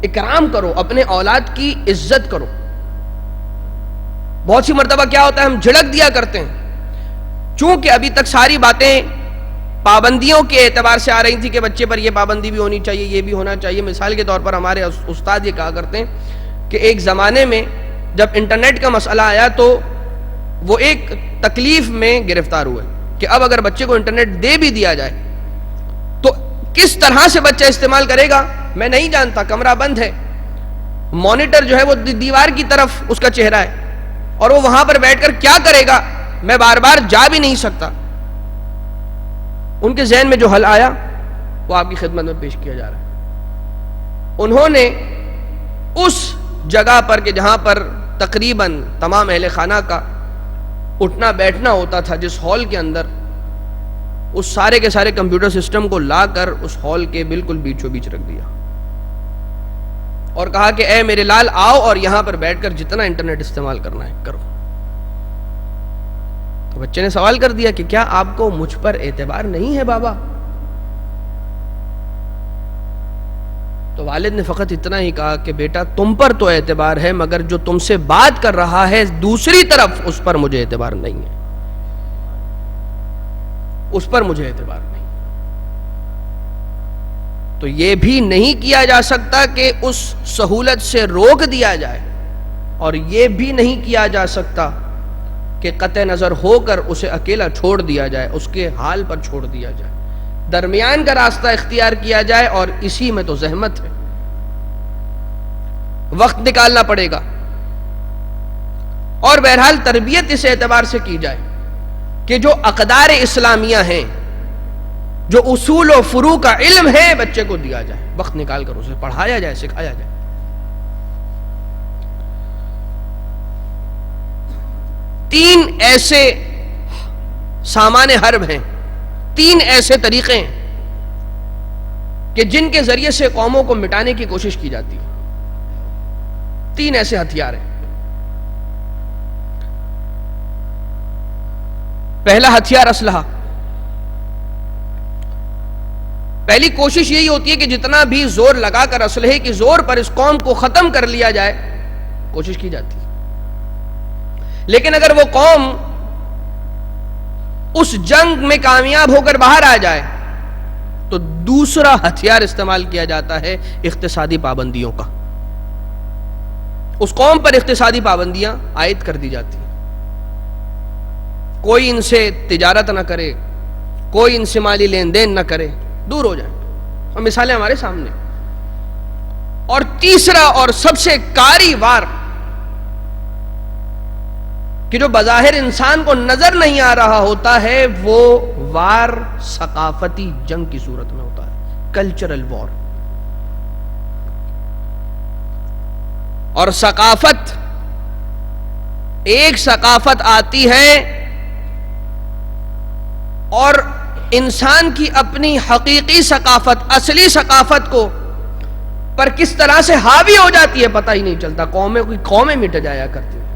اکرام کرو، اپنے اولاد کی عزت کرو. بہت سی مرتبہ کیا ہوتا ہے، ہم جھڑک دیا کرتے ہیں، چونکہ ابھی تک ساری باتیں پابندیوں کے اعتبار سے آ رہی تھی کہ بچے پر یہ پابندی بھی ہونی چاہیے، یہ بھی ہونا چاہیے. مثال کے طور پر ہمارے استاد یہ کہا کرتے ہیں کہ ایک زمانے میں جب انٹرنیٹ کا مسئلہ آیا تو وہ ایک تکلیف میں گرفتار ہوئے کہ اب اگر بچے کو انٹرنیٹ دے بھی دیا جائے تو کس طرح سے بچہ استعمال کرے گا میں نہیں جانتا. کمرہ بند ہے، مانیٹر جو ہے وہ دیوار کی طرف اس کا چہرہ ہے، اور وہ وہاں پر بیٹھ کر کیا کرے گا میں بار بار جا بھی نہیں سکتا. ان کے ذہن میں جو حل آیا وہ آپ کی خدمت میں پیش کیا جا رہا ہے. انہوں نے اس جگہ پر کہ جہاں پر تقریباً تمام اہل خانہ کا اٹھنا بیٹھنا ہوتا تھا، جس ہال کے اندر، اس سارے کے سارے کمپیوٹر سسٹم کو لا کر اس ہال کے بالکل بیچوں بیچ رکھ دیا اور کہا کہ اے میرے لال آؤ اور یہاں پر بیٹھ کر جتنا انٹرنیٹ استعمال کرنا ہے کرو. تو بچے نے سوال کر دیا کہ کیا آپ کو مجھ پر اعتبار نہیں ہے بابا؟ تو والد نے فقط اتنا ہی کہا کہ بیٹا تم پر تو اعتبار ہے، مگر جو تم سے بات کر رہا ہے دوسری طرف اس پر مجھے اعتبار نہیں ہے، اس پر مجھے اعتبار نہیں. تو یہ بھی نہیں کیا جا سکتا کہ اس سہولت سے روک دیا جائے، اور یہ بھی نہیں کیا جا سکتا کہ قطع نظر ہو کر اسے اکیلا چھوڑ دیا جائے، اس کے حال پر چھوڑ دیا جائے. درمیان کا راستہ اختیار کیا جائے، اور اسی میں تو زحمت ہے. وقت نکالنا پڑے گا. اور بہرحال تربیت اس اعتبار سے کی جائے کہ جو اقدار اسلامیہ ہیں، جو اصول و فروع کا علم ہے، بچے کو دیا جائے، وقت نکال کر اسے پڑھایا جائے، سکھایا جائے. تین ایسے سامان حرب ہیں، تین ایسے طریقے ہیں کہ جن کے ذریعے سے قوموں کو مٹانے کی کوشش کی جاتی ہے. تین ایسے ہتھیار ہیں. پہلا ہتھیار اسلحہ. پہلی کوشش یہی ہوتی ہے کہ جتنا بھی زور لگا کر اسلحے کی زور پر اس قوم کو ختم کر لیا جائے، کوشش کی جاتی ہے. لیکن اگر وہ قوم اس جنگ میں کامیاب ہو کر باہر آ جائے تو دوسرا ہتھیار استعمال کیا جاتا ہے اقتصادی پابندیوں کا. اس قوم پر اقتصادی پابندیاں عائد کر دی جاتی ہیں. کوئی ان سے تجارت نہ کرے، کوئی ان سے مالی لین دین نہ کرے، دور ہو جائیں. اور مثالیں ہمارے سامنے. اور تیسرا اور سب سے کاری وار کہ جو بظاہر انسان کو نظر نہیں آ رہا ہوتا ہے، وہ وار ثقافتی جنگ کی صورت میں ہوتا ہے، کلچرل وار. اور ثقافت، ایک ثقافت آتی ہے اور انسان کی اپنی حقیقی ثقافت، اصلی ثقافت کو پر کس طرح سے حاوی ہو جاتی ہے پتہ ہی نہیں چلتا. قومیں مٹ جایا کرتی ہیں.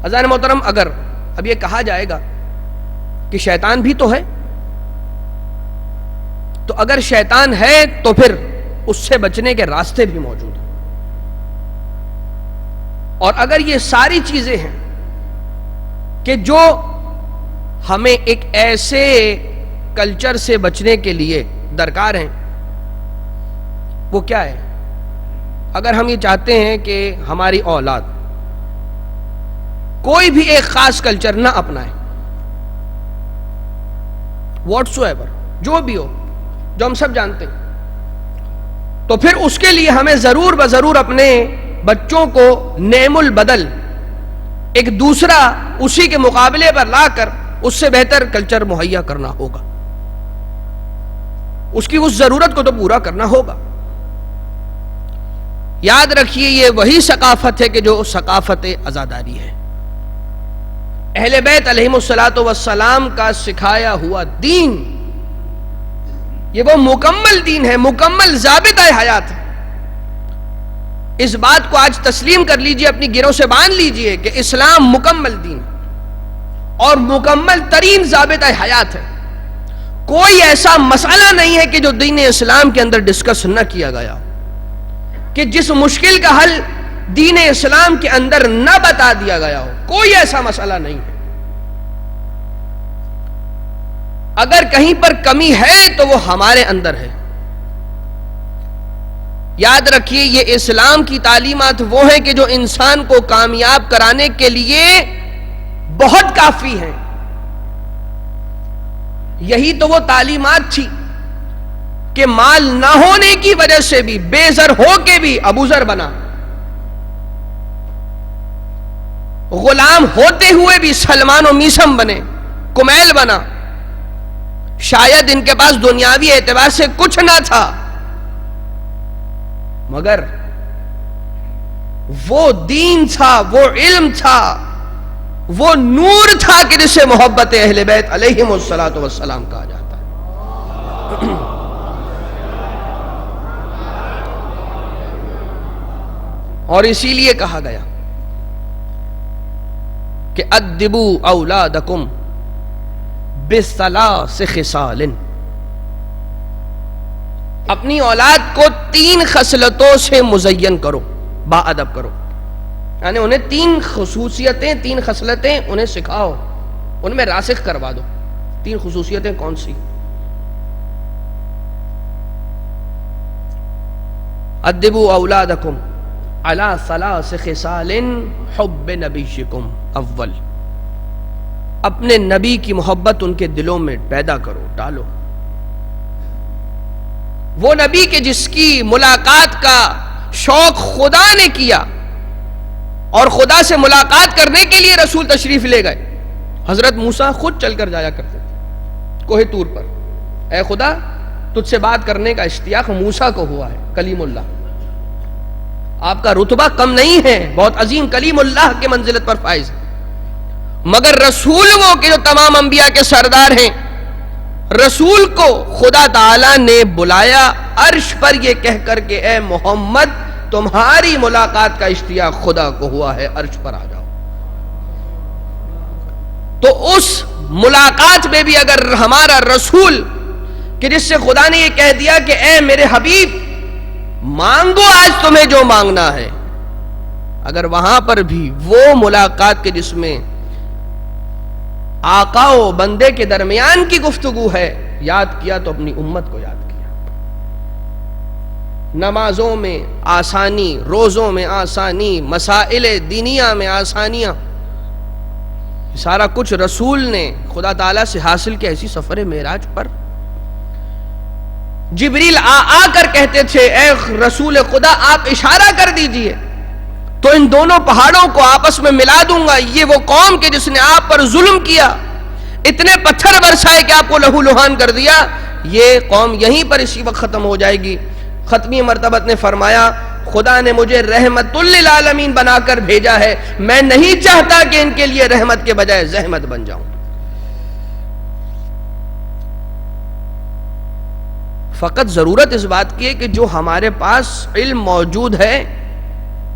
حضرات محترم، اگر اب یہ کہا جائے گا کہ شیطان بھی تو ہے، تو اگر شیطان ہے تو پھر اس سے بچنے کے راستے بھی موجود ہیں. اور اگر یہ ساری چیزیں ہیں کہ جو ہمیں ایک ایسے کلچر سے بچنے کے لیے درکار ہیں، وہ کیا ہے؟ اگر ہم یہ چاہتے ہیں کہ ہماری اولاد کوئی بھی ایک خاص کلچر نہ اپنائے، واٹس ایور، جو بھی ہو، جو ہم سب جانتے ہیں، تو پھر اس کے لیے ہمیں ضرور بضرور اپنے بچوں کو نعم البدل، ایک دوسرا اسی کے مقابلے پر لا کر اس سے بہتر کلچر مہیا کرنا ہوگا. اس کی اس ضرورت کو تو پورا کرنا ہوگا. یاد رکھیے، یہ وہی ثقافت ہے کہ جو ثقافت عزاداری ہے. اہل بیت علیہم الصلوۃ والسلام کا سکھایا ہوا دین، یہ وہ مکمل دین ہے، مکمل ضابطہ حیات ہے. اس بات کو آج تسلیم کر لیجئے، اپنی گروں سے باندھ لیجئے کہ اسلام مکمل دین اور مکمل ترین ضابطہ حیات ہے. کوئی ایسا مسئلہ نہیں ہے کہ جو دین اسلام کے اندر ڈسکس نہ کیا گیا، کہ جس مشکل کا حل دین اسلام کے اندر نہ بتا دیا گیا ہو. کوئی ایسا مسئلہ نہیں ہے. اگر کہیں پر کمی ہے تو وہ ہمارے اندر ہے. یاد رکھیے، یہ اسلام کی تعلیمات وہ ہیں کہ جو انسان کو کامیاب کرانے کے لیے بہت کافی ہیں. یہی تو وہ تعلیمات تھی کہ مال نہ ہونے کی وجہ سے بھی، بے زر ہو کے بھی ابو ذر بنا، غلام ہوتے ہوئے بھی سلمان و میسم بنے، کمیل بنا. شاید ان کے پاس دنیاوی اعتبار سے کچھ نہ تھا، مگر وہ دین تھا، وہ علم تھا، وہ نور تھا کہ جسے محبت اہل بیت علیہم الصلوۃ والسلام کہا جاتا ہے. اور اسی لیے کہا گیا کہ ادبوا اولادکم بثلاث خصال، اپنی اولاد کو 3 خصلتوں سے مزین کرو، با ادب کرو. یعنی انہیں 3 خصوصیتیں، 3 خصلتیں انہیں سکھاؤ، ان میں راسخ کروا دو. 3 خصوصیتیں کون سی؟ ادبوا اولادکم علی 3 خصال حب نبیکم اول، اپنے نبی کی محبت ان کے دلوں میں پیدا کرو، ڈالو. وہ نبی کے جس کی ملاقات کا شوق خدا نے کیا اور خدا سے ملاقات کرنے کے لیے رسول تشریف لے گئے. حضرت موسیٰ خود چل کر جایا کرتے تھے کوہ طور پر. اے خدا، تجھ سے بات کرنے کا اشتیاق موسیٰ کو ہوا ہے، کلیم اللہ. آپ کا رتبہ کم نہیں ہے، بہت عظیم کلیم اللہ کے منزلت پر فائز ہے. مگر رسول وہ کہ جو تمام انبیاء کے سردار ہیں، رسول کو خدا تعالی نے بلایا عرش پر یہ کہہ کر کہ اے محمد، تمہاری ملاقات کا اشتیاق خدا کو ہوا ہے، عرش پر آ جاؤ. تو اس ملاقات میں بھی اگر ہمارا رسول کہ جس سے خدا نے یہ کہہ دیا کہ اے میرے حبیب مانگو آج تمہیں جو مانگنا ہے، اگر وہاں پر بھی وہ ملاقات کے جس میں آقا و بندے کے درمیان کی گفتگو ہے یاد کیا، تو اپنی امت کو یاد کیا. نمازوں میں آسانی، روزوں میں آسانی، مسائل دینیہ میں آسانیاں، سارا کچھ رسول نے خدا تعالیٰ سے حاصل کیا اسی سفر معراج پر. جبریل آ کر کہتے تھے اے رسول خدا آپ اشارہ کر دیجئے تو ان دونوں پہاڑوں کو آپس میں ملا دوں گا. یہ وہ قوم کے جس نے آپ پر ظلم کیا، اتنے پتھر برسائے کہ آپ کو لہو لہان کر دیا، یہ قوم یہیں پر اسی وقت ختم ہو جائے گی. ختمی مرتبت نے فرمایا خدا نے مجھے رحمت للعالمین بنا کر بھیجا ہے، میں نہیں چاہتا کہ ان کے لیے رحمت کے بجائے زحمت بن جاؤں۔ فقط ضرورت اس بات کی ہے کہ جو ہمارے پاس علم موجود ہے،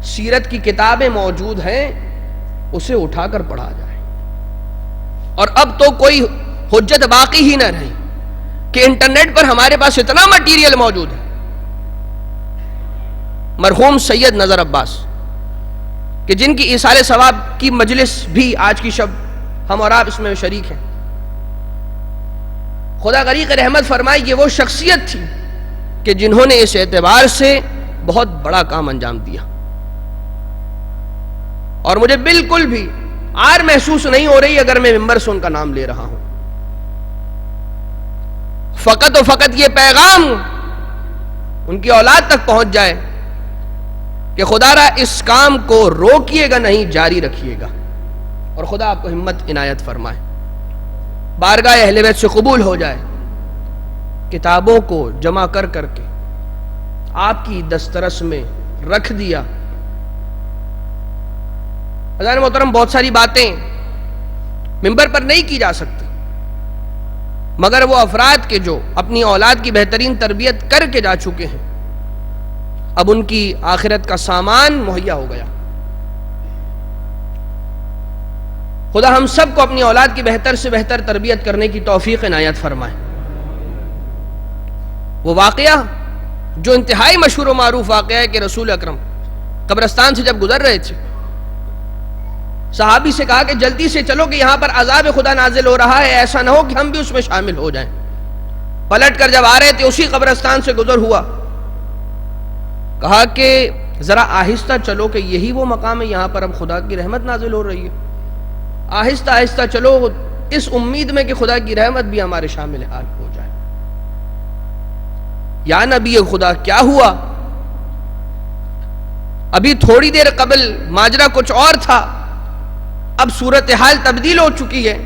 سیرت کی کتابیں موجود ہیں، اسے اٹھا کر پڑھا جائے۔ اور اب تو کوئی حجت باقی ہی نہ رہی کہ انٹرنیٹ پر ہمارے پاس اتنا مٹیریل موجود ہے۔ مرحوم سید نظر عباس کہ جن کی ایصال ثواب کی مجلس بھی آج کی شب ہم اور آپ اس میں شریک ہیں، خدا غریق رحمت فرمائے یہ وہ شخصیت تھی کہ جنہوں نے اس اعتبار سے بہت بڑا کام انجام دیا، اور مجھے بالکل بھی عار محسوس نہیں ہو رہی اگر میں ممبر سے ان کا نام لے رہا ہوں۔ فقط و فقط یہ پیغام ان کی اولاد تک پہنچ جائے کہ خدا را اس کام کو روکیے گا نہیں، جاری رکھیے گا، اور خدا آپ کو ہمت عنایت فرمائے، بارگاہ اہل بیت سے قبول ہو جائے، کتابوں کو جمع کر کر کے آپ کی دسترس میں رکھ دیا۔ حضرات محترم، بہت ساری باتیں ممبر پر نہیں کی جا سکتی، مگر وہ افراد کے جو اپنی اولاد کی بہترین تربیت کر کے جا چکے ہیں، اب ان کی آخرت کا سامان مہیا ہو گیا۔ خدا ہم سب کو اپنی اولاد کی بہتر سے بہتر تربیت کرنے کی توفیق عنایت فرمائے۔ وہ واقعہ جو انتہائی مشہور و معروف واقعہ ہے کہ رسول اکرم قبرستان سے جب گزر رہے تھے، صحابی سے کہا کہ جلدی سے چلو کہ یہاں پر عذاب خدا نازل ہو رہا ہے، ایسا نہ ہو کہ ہم بھی اس میں شامل ہو جائیں۔ پلٹ کر جب آ رہے تھے اسی قبرستان سے گزر ہوا، کہا کہ ذرا آہستہ چلو کہ یہی وہ مقام ہے یہاں پر اب خدا کی رحمت نازل ہو رہی ہے، آہستہ آہستہ چلو اس امید میں کہ خدا کی رحمت بھی ہمارے شامل حال ہو جائے۔ یا نبی خدا کیا ہوا؟ ابھی تھوڑی دیر قبل ماجرا کچھ اور تھا، اب صورتحال تبدیل ہو چکی ہے۔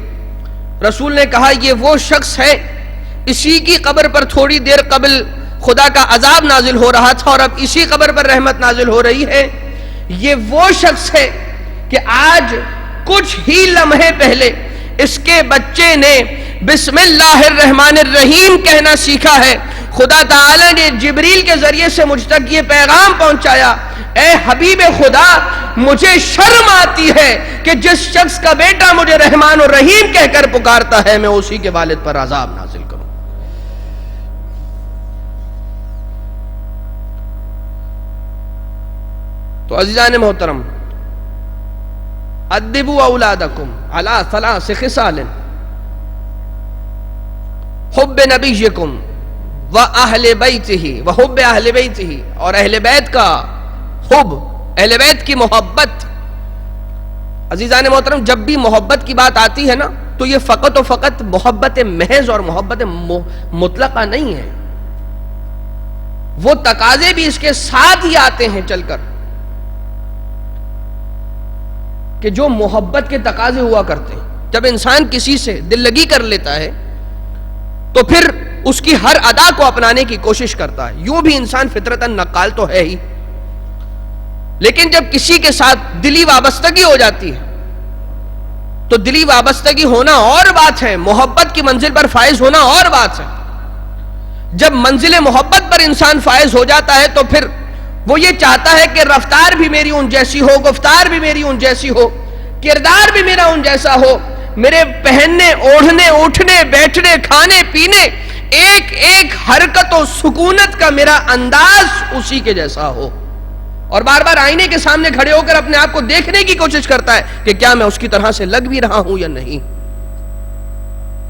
رسول نے کہا یہ وہ شخص ہے، اسی کی قبر پر تھوڑی دیر قبل خدا کا عذاب نازل ہو رہا تھا اور اب اسی قبر پر رحمت نازل ہو رہی ہے۔ یہ وہ شخص ہے کہ آج کچھ ہی لمحے پہلے اس کے بچے نے بسم اللہ الرحمن الرحیم کہنا سیکھا ہے۔ خدا تعالی نے جبریل کے ذریعے سے مجھ تک یہ پیغام پہنچایا، اے حبیب خدا، مجھے شرم آتی ہے کہ جس شخص کا بیٹا مجھے رحمان اور رحیم کہہ کر پکارتا ہے میں اسی کے والد پر عذاب نازل کروں۔ تو عزیزان محترم، ادبوا اولادکم علی ثلاث خصال، حب نبیکم و اہل بیتہ و حب اہل بیتہ، اور اہل بیت کا حب، اہل بیت کی محبت۔ عزیزان محترم، جب بھی محبت کی بات آتی ہے نا تو یہ فقط و فقط محبت محض اور محبت مطلقہ نہیں ہے، وہ تقاضے بھی اس کے ساتھ ہی آتے ہیں چل کر کہ جو محبت کے تقاضے ہوا کرتے ہیں۔ جب انسان کسی سے دل لگی کر لیتا ہے تو پھر اس کی ہر ادا کو اپنانے کی کوشش کرتا ہے۔ یوں بھی انسان فطرتاً نقال تو ہے ہی، لیکن جب کسی کے ساتھ دلی وابستگی ہو جاتی ہے تو دلی وابستگی ہونا اور بات ہے، محبت کی منزل پر فائز ہونا اور بات ہے۔ جب منزل محبت پر انسان فائز ہو جاتا ہے تو پھر وہ یہ چاہتا ہے کہ رفتار بھی میری ان جیسی ہو، گفتار بھی میری ان جیسی ہو، کردار بھی میرا ان جیسا ہو، میرے پہننے، اوڑھنے، اٹھنے، بیٹھنے، کھانے، پینے، ایک ایک حرکت و سکونت کا میرا انداز اسی کے جیسا ہو، اور بار بار آئینے کے سامنے کھڑے ہو کر اپنے آپ کو دیکھنے کی کوشش کرتا ہے کہ کیا میں اس کی طرح سے لگ بھی رہا ہوں یا نہیں۔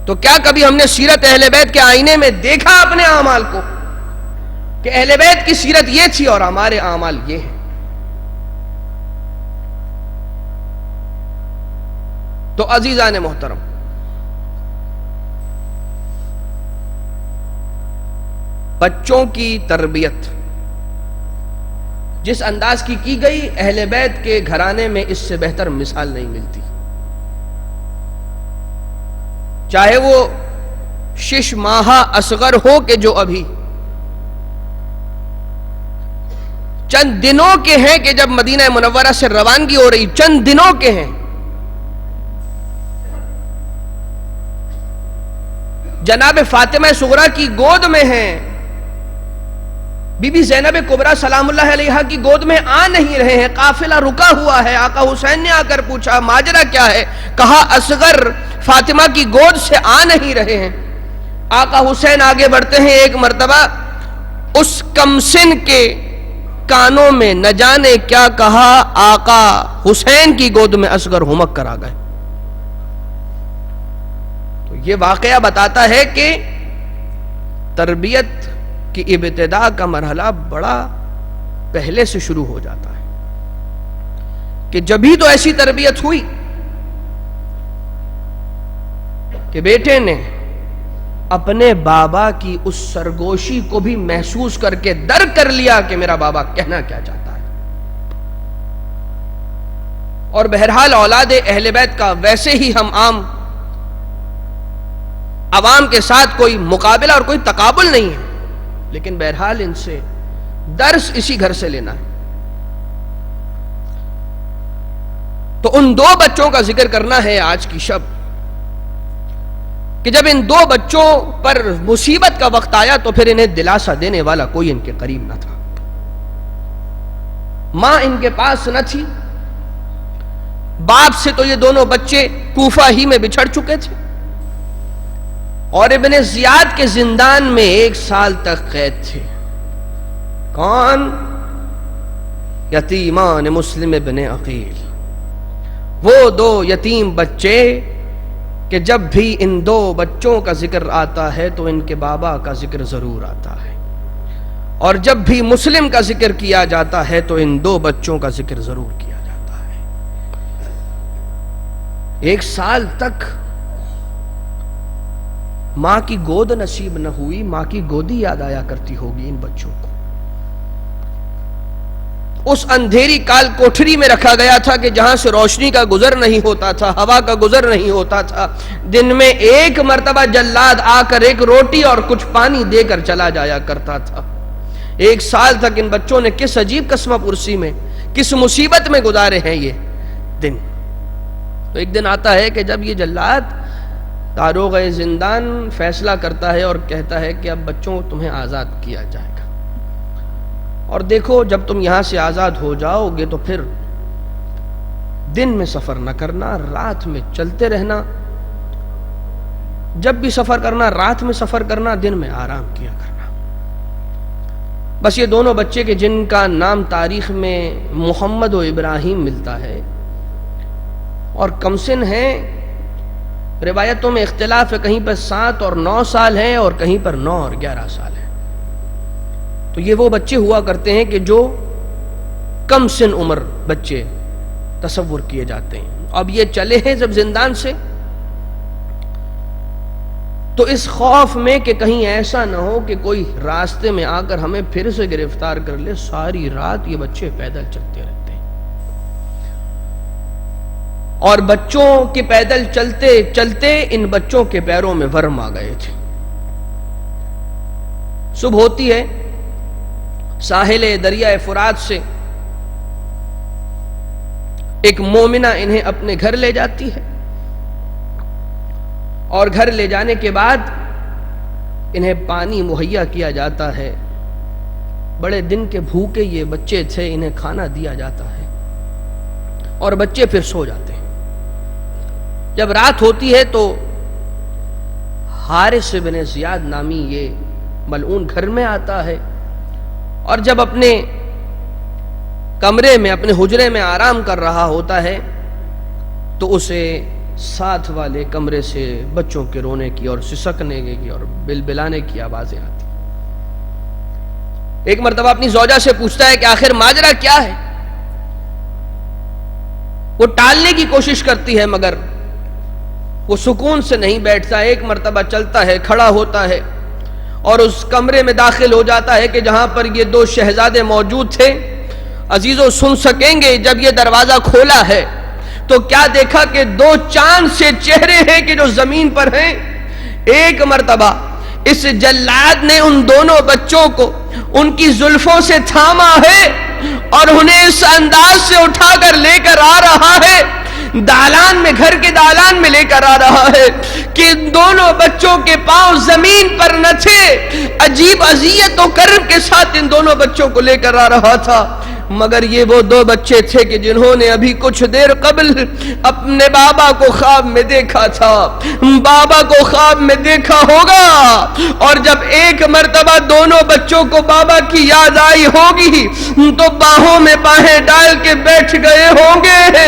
تو کیا کبھی ہم نے سیرت اہل بیت کے آئینے میں دیکھا اپنے اعمال کو کہ اہل بیت کی سیرت یہ تھی اور ہمارے اعمال یہ ہیں؟ تو عزیزان محترم، بچوں کی تربیت جس انداز کی گئی، اہل بیت کے گھرانے میں اس سے بہتر مثال نہیں ملتی۔ چاہے وہ 6 ماہ اصغر ہو کہ جو ابھی چند دنوں کے ہیں کہ جب مدینہ منورہ سے روانگی ہو رہی، چند دنوں کے ہیں، جناب فاطمہ صغرا کی گود میں ہیں، بی بی زینب کبریٰ سلام اللہ علیہا کی گود میں آ نہیں رہے ہیں، قافلہ رکا ہوا ہے۔ آقا حسین نے آ کر پوچھا ماجرا کیا ہے؟ کہا اصغر فاطمہ کی گود سے آ نہیں رہے ہیں۔ آقا حسین آگے بڑھتے ہیں، ایک مرتبہ اس کمسن کے کانوں میں نہ جانے کیا کہا، آقا حسین کی گود میں اصغر ہمک کر آ گئے۔ تو یہ واقعہ بتاتا ہے کہ تربیت کی ابتدا کا مرحلہ بڑا پہلے سے شروع ہو جاتا ہے، کہ جبھی تو ایسی تربیت ہوئی کہ بیٹے نے اپنے بابا کی اس سرگوشی کو بھی محسوس کر کے درک کر لیا کہ میرا بابا کہنا کیا چاہتا ہے۔ اور بہرحال اولاد اہل بیت کا ویسے ہی ہم عوام کے ساتھ کوئی مقابلہ اور کوئی تقابل نہیں ہے، لیکن بہرحال ان سے درس اسی گھر سے لینا ہے۔ تو ان دو بچوں کا ذکر کرنا ہے آج کی شب، کہ جب ان دو بچوں پر مصیبت کا وقت آیا تو پھر انہیں دلاسا دینے والا کوئی ان کے قریب نہ تھا۔ ماں ان کے پاس نہ تھی، باپ سے تو یہ دونوں بچے کوفہ ہی میں بچھڑ چکے تھے، اور ابن زیاد کے زندان میں 1 سال تک قید تھے۔ کون؟ یتیمان مسلم ابن عقیل، وہ دو یتیم بچے کہ جب بھی ان دو بچوں کا ذکر آتا ہے تو ان کے بابا کا ذکر ضرور آتا ہے، اور جب بھی مسلم کا ذکر کیا جاتا ہے تو ان دو بچوں کا ذکر ضرور کیا جاتا ہے۔ 1 سال تک ماں کی گود نصیب نہ ہوئی، ماں کی گودی یاد آیا کرتی ہوگی ان بچوں کو۔ اس اندھیری کال کوٹھری میں رکھا گیا تھا کہ جہاں سے روشنی کا گزر نہیں ہوتا تھا، ہوا کا گزر نہیں ہوتا تھا۔ دن میں 1 مرتبہ جلاد آ کر 1 روٹی اور کچھ پانی دے کر چلا جایا کرتا تھا۔ 1 سال تک ان بچوں نے کس عجیب قسمہ پرسی میں، کس مصیبت میں گزارے ہیں یہ دن۔ تو ایک دن آتا ہے کہ جب یہ جلاد داروغ زندان فیصلہ کرتا ہے اور کہتا ہے کہ اب بچوں تمہیں آزاد کیا جائے گا، اور دیکھو جب تم یہاں سے آزاد ہو جاؤ گے تو پھر دن میں سفر نہ کرنا، رات میں چلتے رہنا، جب بھی سفر کرنا رات میں سفر کرنا، دن میں آرام کیا کرنا۔ بس یہ دونوں بچے کہ جن کا نام تاریخ میں محمد و ابراہیم ملتا ہے اور کمسن ہیں، روایتوں میں اختلاف ہے، کہیں پر 7 اور 9 سال ہیں اور کہیں پر 9 اور 11 سال ہیں۔ تو یہ وہ بچے ہوا کرتے ہیں کہ جو کم سن عمر بچے تصور کیے جاتے ہیں۔ اب یہ چلے ہیں جب زندان سے تو اس خوف میں کہ کہیں ایسا نہ ہو کہ کوئی راستے میں آ کر ہمیں پھر سے گرفتار کر لے، ساری رات یہ بچے پیدل چلتے رہتے ہیں، اور بچوں کے پیدل چلتے چلتے ان بچوں کے پیروں میں ورم آ گئے تھے۔ صبح ہوتی ہے، ساحل دریائے فرات سے ایک مومنہ انہیں اپنے گھر لے جاتی ہے، اور گھر لے جانے کے بعد انہیں پانی مہیا کیا جاتا ہے۔ بڑے دن کے بھوکے یہ بچے تھے، انہیں کھانا دیا جاتا ہے اور بچے پھر سو جاتے ہیں۔ جب رات ہوتی ہے تو حارث بن زیاد نامی یہ ملعون گھر میں آتا ہے، اور جب اپنے کمرے میں، اپنے حجرے میں آرام کر رہا ہوتا ہے تو اسے ساتھ والے کمرے سے بچوں کے رونے کی اور سسکنے کی اور بلبلانے کی آوازیں آتی۔ ایک مرتبہ اپنی زوجہ سے پوچھتا ہے کہ آخر ماجرا کیا ہے؟ وہ ٹالنے کی کوشش کرتی ہے مگر وہ سکون سے نہیں بیٹھتا۔ ایک مرتبہ چلتا ہے، کھڑا ہوتا ہے اور اس کمرے میں داخل ہو جاتا ہے کہ جہاں پر یہ 2 شہزادے موجود تھے۔ عزیزو سن سکیں گے، جب یہ دروازہ کھولا ہے تو کیا دیکھا کہ 2 چاند سے چہرے ہیں کہ جو زمین پر ہیں۔ ایک مرتبہ اس جلاد نے ان دونوں بچوں کو ان کی زلفوں سے تھاما ہے اور انہیں اس انداز سے اٹھا کر لے کر آ رہا ہے دالان میں, گھر کے دالان میں لے کر آ رہا ہے کہ دونوں بچوں کے پاؤں زمین پر نہ تھے. عجیب اذیت و کرب کے ساتھ ان دونوں بچوں کو لے کر آ رہا تھا. مگر یہ وہ دو بچے تھے کہ جنہوں نے ابھی کچھ دیر قبل اپنے بابا کو خواب میں دیکھا تھا, بابا کو خواب میں دیکھا ہوگا, اور جب ایک مرتبہ دونوں بچوں کو بابا کی یاد آئی ہوگی تو باہوں میں باہیں ڈال کے بیٹھ گئے ہوں گے.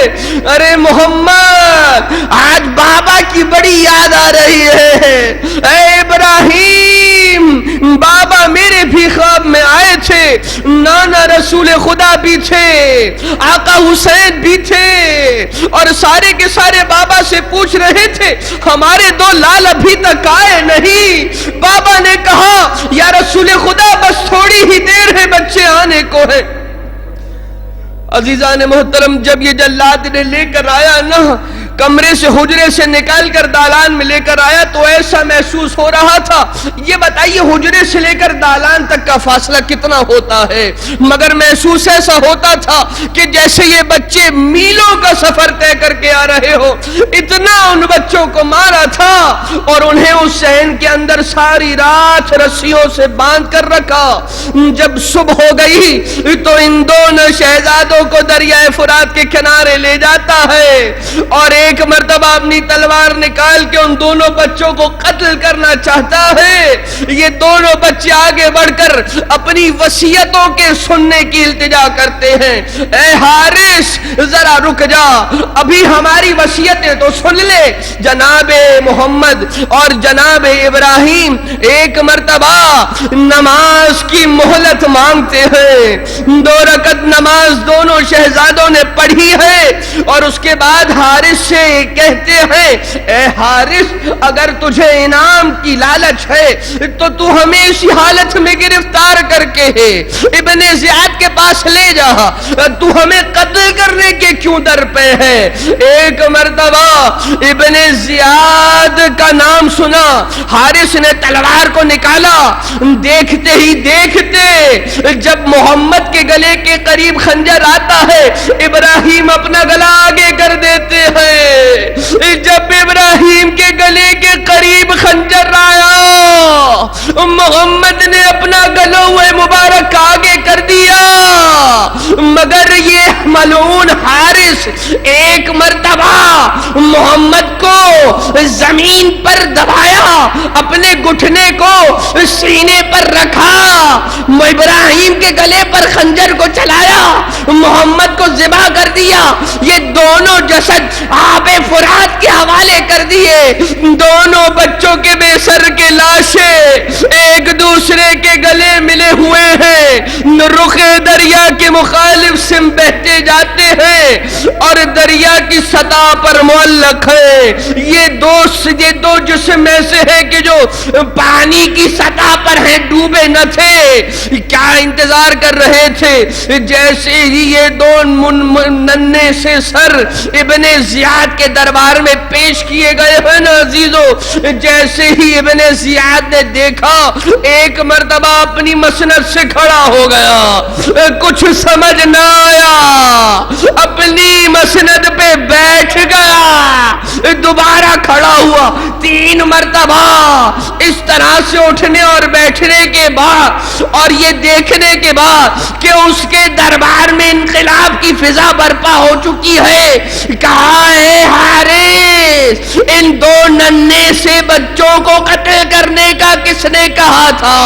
ارے محمد, آج بابا کی بڑی یاد آ رہی ہے. اے ابراہیم, بابا میرے بھی خواب میں آئے تھے, نانا رسول خدا بھی تھے, آقا حسین بھی تھے, اور سارے کے سارے بابا سے پوچھ رہے تھے ہمارے دو لال ابھی تک آئے نہیں. بابا نے کہا یا رسول خدا بس تھوڑی ہی دیر ہے, بچے آنے کو ہے. عزیزان محترم, جب یہ جلاد نے لے کر آیا نا, کمرے سے حجرے سے نکال کر دالان میں لے کر آیا تو ایسا محسوس ہو رہا تھا. یہ بتائیے حجرے سے لے کر دالان تک کا فاصلہ کتنا ہوتا ہے, مگر محسوس ایسا ہوتا تھا کہ جیسے یہ بچے میلوں کا سفر طے کر کے آ رہے ہو. اتنا ان بچوں کو مارا تھا اور انہیں اس صحن کے اندر ساری رات رسیوں سے باندھ کر رکھا. جب صبح ہو گئی تو ان دونوں شہزادوں کو دریائے فرات کے کنارے لے جاتا ہے اور ایک مرتبہ اپنی تلوار نکال کے ان دونوں بچوں کو قتل کرنا چاہتا ہے. یہ دونوں بچے آگے بڑھ کر اپنی وصیتوں کے سننے کی التجا کرتے ہیں. اے حارث ذرا رک جا, ابھی ہماری وصیتیں تو سن لے. جناب محمد اور جناب ابراہیم ایک مرتبہ نماز کی مہلت مانگتے ہیں. 2 رکعت نماز دونوں شہزادوں نے پڑھی ہے اور اس کے بعد حارث سے کہتے ہیں اے حارث, اگر تجھے انعام کی لالچ ہے تو ہمیں اسی حالت میں گرفتار کر کے ابن زیاد کے پاس لے جا, تو ہمیں قتل کرنے کے کیوں در پہ ہے. ایک مرتبہ ابن زیاد کا نام سنا, حارث نے تلوار کو نکالا. دیکھتے ہی دیکھتے جب محمد کے گلے کے قریب خنجر آتا ہے, ابراہیم اپنا گلا آگے کر دیتے ہیں. جب ابراہیم کے گلے کے قریب خنجر آیا, محمد نے اپنا گلوے مبارک آگے کر دیا, مگر یہ ملعون حارث ایک مرتبہ محمد کو زمین پر دبایا, اپنے گھٹنے کو سینے پر رکھا, ابراہیم کے گلے پر خنجر کو چلایا, محمد کو ذبح کر دیا. یہ دونوں جسد آب فرات کے حوالے کر دیے. دونوں بچوں کے بے سر کے لاشیں ایک دوسرے کے گلے ملے ہوئے ہیں, رخ دریا کے مخالف سم بہتے جاتے ہیں اور دریا کی سطح پر معلق ہے. یہ دو جسم ایسے ہیں کہ جو پانی کی سطح پر ہیں, ڈوبے نہ تھے. کیا انتظار کر رہے تھے؟ جیسے ہی یہ دو ننھے سے سر ابن زیاد کے دربار میں پیش کیے گئے ہیں نا عزیزو, جیسے ہی ابن زیاد نے دیکھا ایک مرتبہ اپنی مسند سے کھڑا ہو گیا. کچھ سمجھ نہ آیا, اپنی مسند پہ بیٹھ گیا, دوبارہ کھڑا ہوا. 3 مرتبہ اس طرح سے اٹھنے اور بیٹھنے کے بعد اور یہ دیکھنے کے بعد کہ اس کے دربار میں انقلاب کی فضا برپا ہو چکی ہے, کہا ہے حارث, ان 2 ننھے سے بچوں کو قتل کرنے کا کس نے کہا تھا؟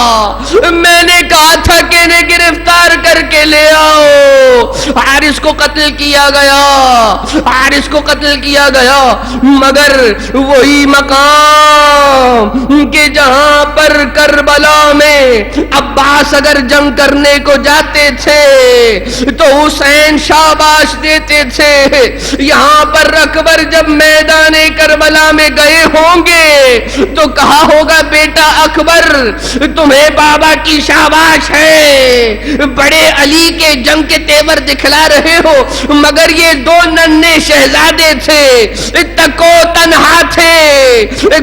میں نے کہا تھا کہ انہیں گرفتار کر کے لے آؤ. حارث کو قتل کیا گیا, حارث کو قتل کیا گیا, مگر وہی مقام کہ جہاں پر کربلا میں عباس اگر جنگ کرنے کو جاتے تھے تو حسین شاباش دیتے تھے, یہاں پر اکبر جب میدان کربلا میں گئے ہوں گے تو کہا ہوگا بیٹا اکبر تمہیں بابا کی شاباش ہے, بڑے علی کے جنگ کے تیور کر دکھلا رہے ہو، مگر یہ دو ننھے شہزادے تھے، تکو تنہا تھے،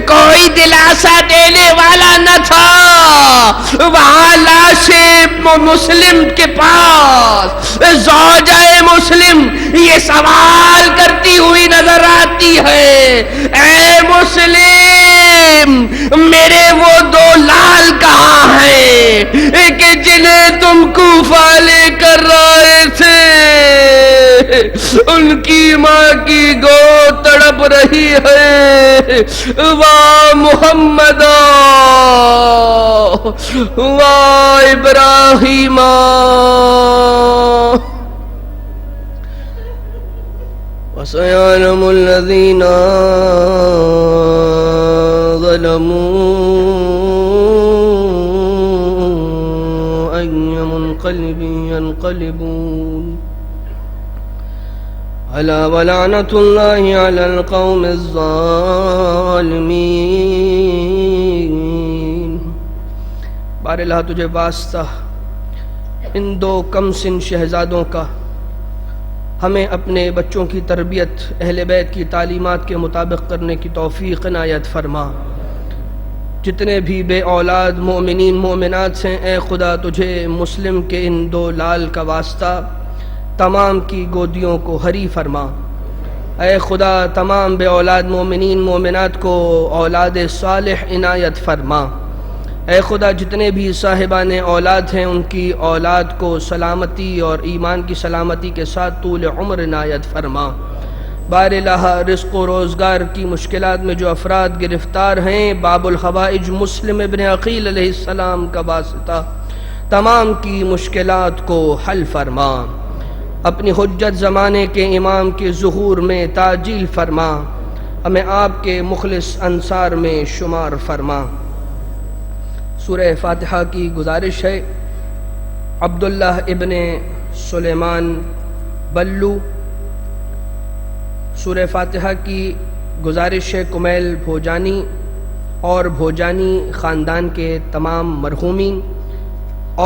کوئی دلاسا دینے والا نہ تھا۔ وہاں لاش مسلم کے پاس زوجہ مسلم یہ سوال کرتی ہوئی نظر آتی ہے، اے مسلم میرے وہ دو لال کہاں ہیں کہ جنہیں تم کوفہ لے کر آئے تھے؟ ان کی ماں کی گود تڑپ رہی ہے، واہ محمد واہ ابراہیم۔ وَسَيَعْلَمُ الَّذِينَ ظَلَمُوا أَيَّ مُنقَلِبٍ يَنقَلِبُونَ أَلَا وَلَعْنَةُ اللَّهِ عَلَى الْقَوْمِ الظَّالِمِينَ۔ بار اللہ تجھے واسطہ ان دو کم سن شہزادوں کا، ہمیں اپنے بچوں کی تربیت اہل بیت کی تعلیمات کے مطابق کرنے کی توفیق عنایت فرما۔ جتنے بھی بے اولاد مومنین مومنات ہیں، اے خدا تجھے مسلم کے ان دو لال کا واسطہ تمام کی گودیوں کو ہری فرما۔ اے خدا تمام بے اولاد مومنین مومنات کو اولاد صالح عنایت فرما۔ اے خدا جتنے بھی صاحبان اولاد ہیں ان کی اولاد کو سلامتی اور ایمان کی سلامتی کے ساتھ طول عمر عنایت فرما۔ بار الہ رزق و روزگار کی مشکلات میں جو افراد گرفتار ہیں، باب الحوائج مسلم ابن عقیل علیہ السلام کا واسطہ تمام کی مشکلات کو حل فرما۔ اپنی حجت زمانے کے امام کے ظہور میں تعجیل فرما، ہمیں آپ کے مخلص انصار میں شمار فرما۔ سورہ فاتحہ کی گزارش ہے، عبداللہ ابن سلیمان بلو۔ سورہ فاتحہ کی گزارش ہے کمیل بھوجانی اور بھوجانی خاندان کے تمام مرحومین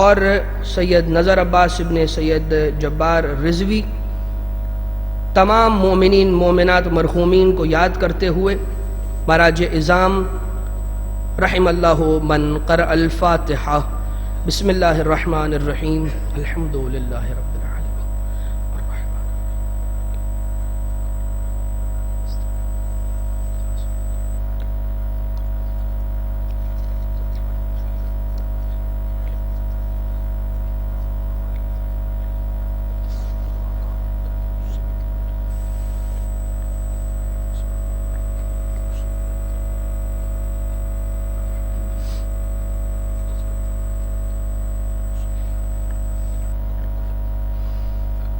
اور سید نظر عباس ابن سید جبار رضوی، تمام مومنین مومنات مرحومین کو یاد کرتے ہوئے مراج اعظام رحم اللہ من قرأ الفاتحہ۔ بسم اللہ الرحمن الرحیم، الحمد للہ رب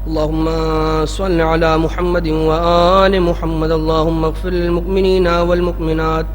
اللہم صل علی محمد وآل محمد، اللہم اغفر للمؤمنین والمؤمنات